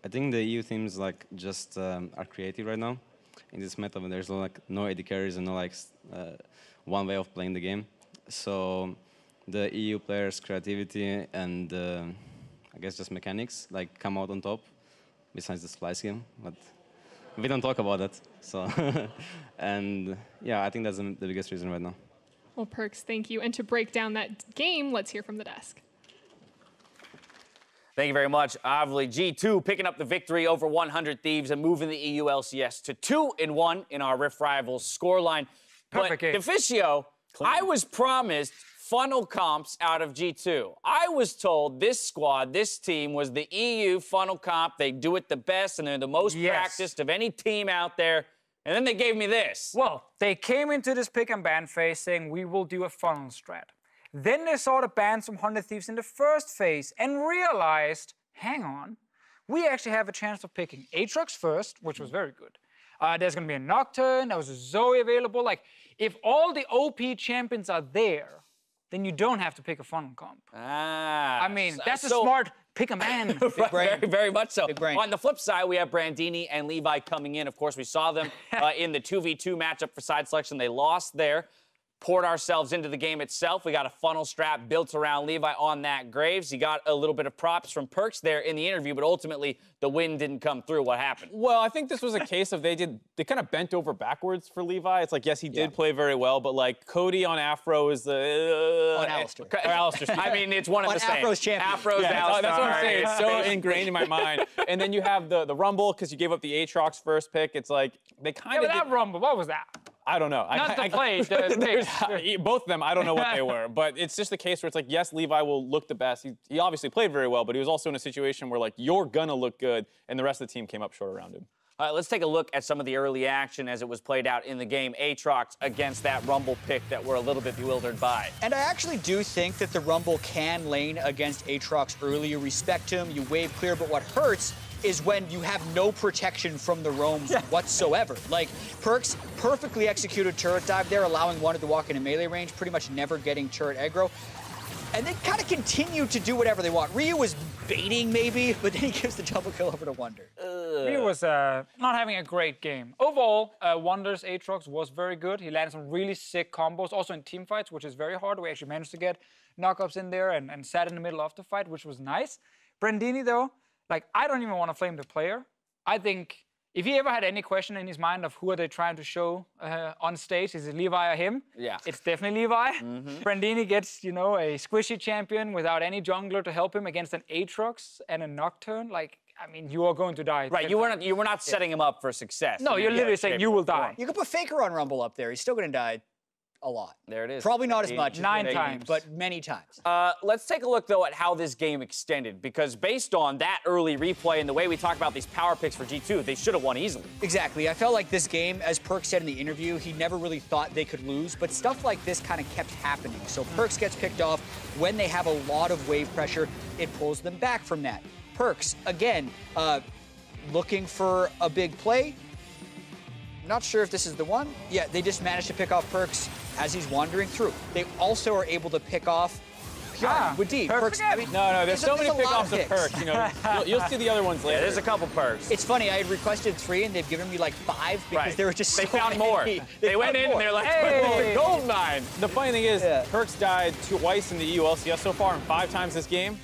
I think the EU teams like just are creative right now. In this meta, when there's like no AD carries and no like one way of playing the game. So the EU players' creativity and I guess just mechanics like come out on top, besides the splice game. But we don't talk about that. So and yeah, I think that's the biggest reason right now. Well, PerkZ, thank you. And to break down that game, let's hear from the desk. Thank you very much, Avli. G2 picking up the victory over 100 Thieves and moving the EU LCS to 2-1 in our Rift Rivals scoreline. Perfect game. Deficio, I was promised funnel comps out of G2. I was told this squad, this team, was the EU funnel comp. They do it the best, and they're the most practiced of any team out there. And then they gave me this. Well, they came into this pick and ban phase saying we will do a funnel strat. Then they saw the bans from 100 Thieves in the first phase and realized, hang on, we actually have a chance of picking Aatrox first, which was very good. There's going to be a Nocturne, there was a Zoe available. Like, if all the OP champions are there, then you don't have to pick a funnel comp. Ah. I mean, that's a smart pick a man. Very much so. Big brain. On the flip side, we have Brandini and Levi coming in. Of course, we saw them in the 2v2 matchup for side selection. They lost there. Poured ourselves into the game itself. We got a funnel strap built around Levi on that Graves. He got a little bit of props from PerkZ there in the interview, but ultimately the win didn't come through. What happened? Well, I think this was a case of they kind of bent over backwards for Levi. It's like, yes, he did play very well, but like Cody on Aphro is the... on Alistar. Alistar. I mean, it's one of the same. Afro's champion. Afro's Alistar. That's what I'm saying. It's so ingrained in my mind. And then you have the Rumble, because you gave up the Aatrox first pick. It's like, they kind of... that Rumble, what was that? I don't know. Not the play. Both of them, I don't know what they were. But it's just a case where it's like, yes, Levi will look the best. He obviously played very well, but he was also in a situation where, like, you're going to look good, and the rest of the team came up short around him. All right, let's take a look at some of the early action as it was played out in the game. Aatrox against that Rumble pick that we're a little bit bewildered by. And I actually do think that the Rumble can lane against Aatrox early. You respect him, you wave clear, but what hurts is when you have no protection from the roams whatsoever. Like, PerkZ perfectly executed turret dive there, allowing Wunder to walk into melee range, pretty much never getting turret aggro. And they kind of continue to do whatever they want. Ryu was baiting maybe, but then he gives the double kill over to Wunder. Ryu was not having a great game. Overall, Wunder's Aatrox was very good. He landed some really sick combos, also in team fights, which is very hard. We actually managed to get knockups in there and sat in the middle of the fight, which was nice. Brandini, though, like, I don't even want to flame the player. I think if he ever had any question in his mind of who are they trying to show on stage, is it Levi or him? Yeah. It's definitely Levi. Brandini gets, you know, a squishy champion without any jungler to help him against an Aatrox and a Nocturne. Like, I mean, you are going to die. Right, you were not setting him up for success. No, you're literally saying you will die. You could put Faker on Rumble up there. He's still going to die a lot. There it is. Probably not as much. 9 times. But many times. Let's take a look, though, at how this game extended, because based on that early replay and the way we talk about these power picks for G2, they should have won easily. Exactly. I felt like this game, as PerkZ said in the interview, he never really thought they could lose, but stuff like this kind of kept happening. So PerkZ gets picked off. When they have a lot of wave pressure, it pulls them back from that. PerkZ, again, looking for a big play. Not sure if this is the one. Yeah, they just managed to pick off PerkZ as he's wandering through. They also are able to pick off Wadid. PerkZ. I mean, no, there's so many pickoffs of PerkZ. You know, you'll see the other ones later. Yeah, there's a couple PerkZ. It's funny. I had requested 3, and they've given me like 5 because there were just so found many. more. They went in and they're like, hey, gold mine. The funny thing is, PerkZ died twice in the EU LCS so far, and 5 times this game.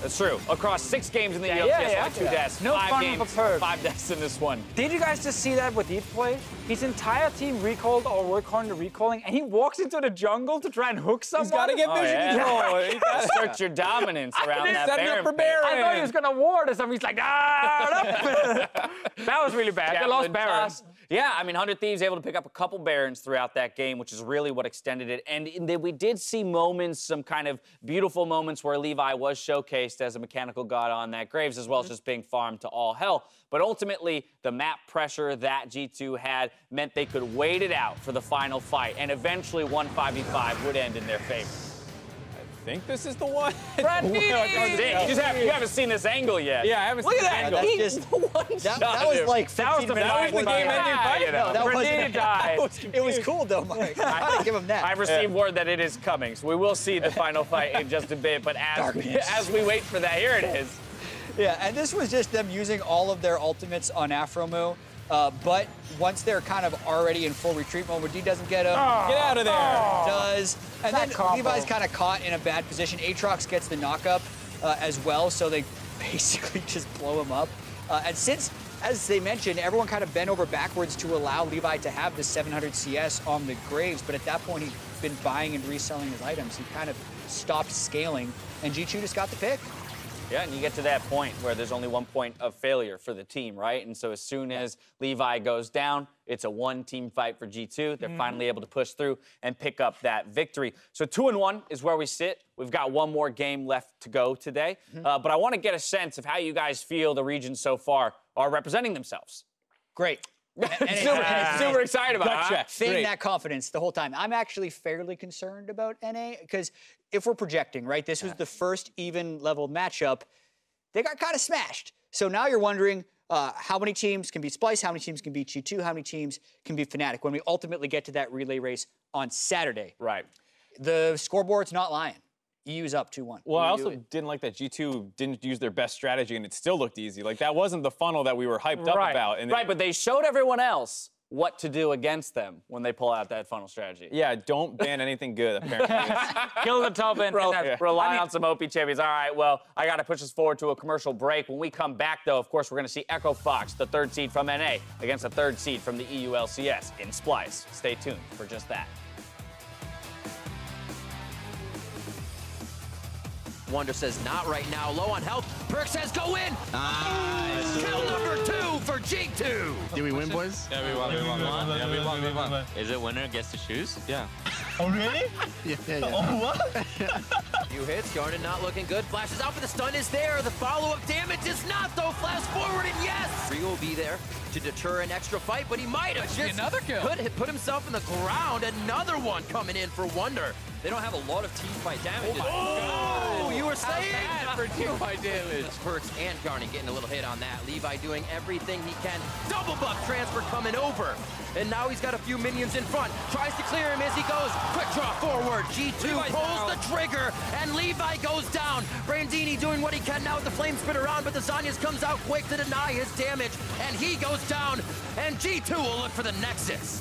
That's true. Across 6 games in the LCS, only 2 deaths. No 5 fun games, for PerkZ. 5 deaths in this one. Did you guys just see that with Wadid play? His entire team recalled or work hard to recalling, and he walks into the jungle to try and hook someone. He's got to get vision control. You gotta assert your dominance around that Setting up Baron for pick. Baron. I thought he was gonna ward or something. He's like, ah! That was really bad. They lost Baron. Toss. Yeah, I mean, 100 Thieves able to pick up a couple Barons throughout that game, which is really what extended it. And then we did see moments, some kind of beautiful moments where Levi was showcased as a mechanical god on that Graves, as well as just being farmed to all hell. But ultimately, the map pressure that G2 had meant they could wait it out for the final fight, and eventually 1 5v5 would end in their favor. I think this is the one. Brandini! You haven't seen this angle yet. Yeah, I haven't seen Yeah, the angle. that's just, that was like 15 minutes. That was the game-ending fight. You know. No, that Brandini wasn't. died. It was cool though, Mike. I gotta give him that. I've received word that it is coming, so we will see the final fight in just a bit. But as we wait for that, here it is. Yeah, and this was just them using all of their ultimates on Aphromoo. But once they're kind of already in full retreat mode, Wadid doesn't get him. Get out of there. Does. And That then combo. Levi's kind of caught in a bad position. Aatrox gets the knock-up as well, so they basically just blow him up. And since, as they mentioned, everyone kind of bent over backwards to allow Levi to have the 700 CS on the Graves, but at that point he'd been buying and reselling his items. He kind of stopped scaling, and G2 just got the pick. Yeah, and you get to that point where there's only 1 point of failure for the team, right? And so as soon as Levi goes down, it's a 1-team fight for G2. They're finally able to push through and pick up that victory. So 2-1 is where we sit. We've got 1 more game left to go today. But I want to get a sense of how you guys feel the region so far are representing themselves. Great. Super excited about it. Gotcha. Feigning Great. that confidence the whole time. I'm actually fairly concerned about NA because if we're projecting, right, this was the first even level matchup. They got kind of smashed. So now you're wondering how many teams can beat Splice, how many teams can beat G2, how many teams can beat Fnatic when we ultimately get to that relay race on Saturday. Right. The scoreboard's not lying. EU's up 2-1. Well, I also didn't like that G2 didn't use their best strategy, and it still looked easy. Like, that wasn't the funnel that we were hyped up about. And Right, but they showed everyone else what to do against them when they pull out that funnel strategy. yeah, don't ban anything good, apparently. Kill the top end. Rely on some OP champions. All right, well, I got to push us forward to a commercial break. When we come back, though, of course, we're going to see Echo Fox, the 3rd seed from NA, against the 3rd seed from the EU LCS in Splice. Stay tuned for just that. Wunder says not right now, low on health. Perk says go in. Kill number 2 for G2. Did we win, boys? Yeah, we won. Yeah, we won. Is it winner gets to choose? Yeah. Oh, really? Yeah. Oh, what? Few hits, Hjärnan not looking good. Flashes out for the stun is there. The follow-up damage is not, though. Flash forward, and yes! Rio will be there to deter an extra fight, but he might have just another kill. put himself in the ground. Another one coming in for Wunder. They don't have a lot of team fight damage. Oh, you were saying? Bad for team fight damage. PerkZ and Hjärnan getting a little hit on that. Levi doing everything he can. Double buff transfer coming over. And now he's got a few minions in front. Tries to clear him as he goes. Quick draw forward. G2 pulls the trigger, and Levi goes down. Brandini doing what he can now with the flame spitter on, but the Zanyas comes out quick to deny his damage, and he goes down. And G2 will look for the Nexus.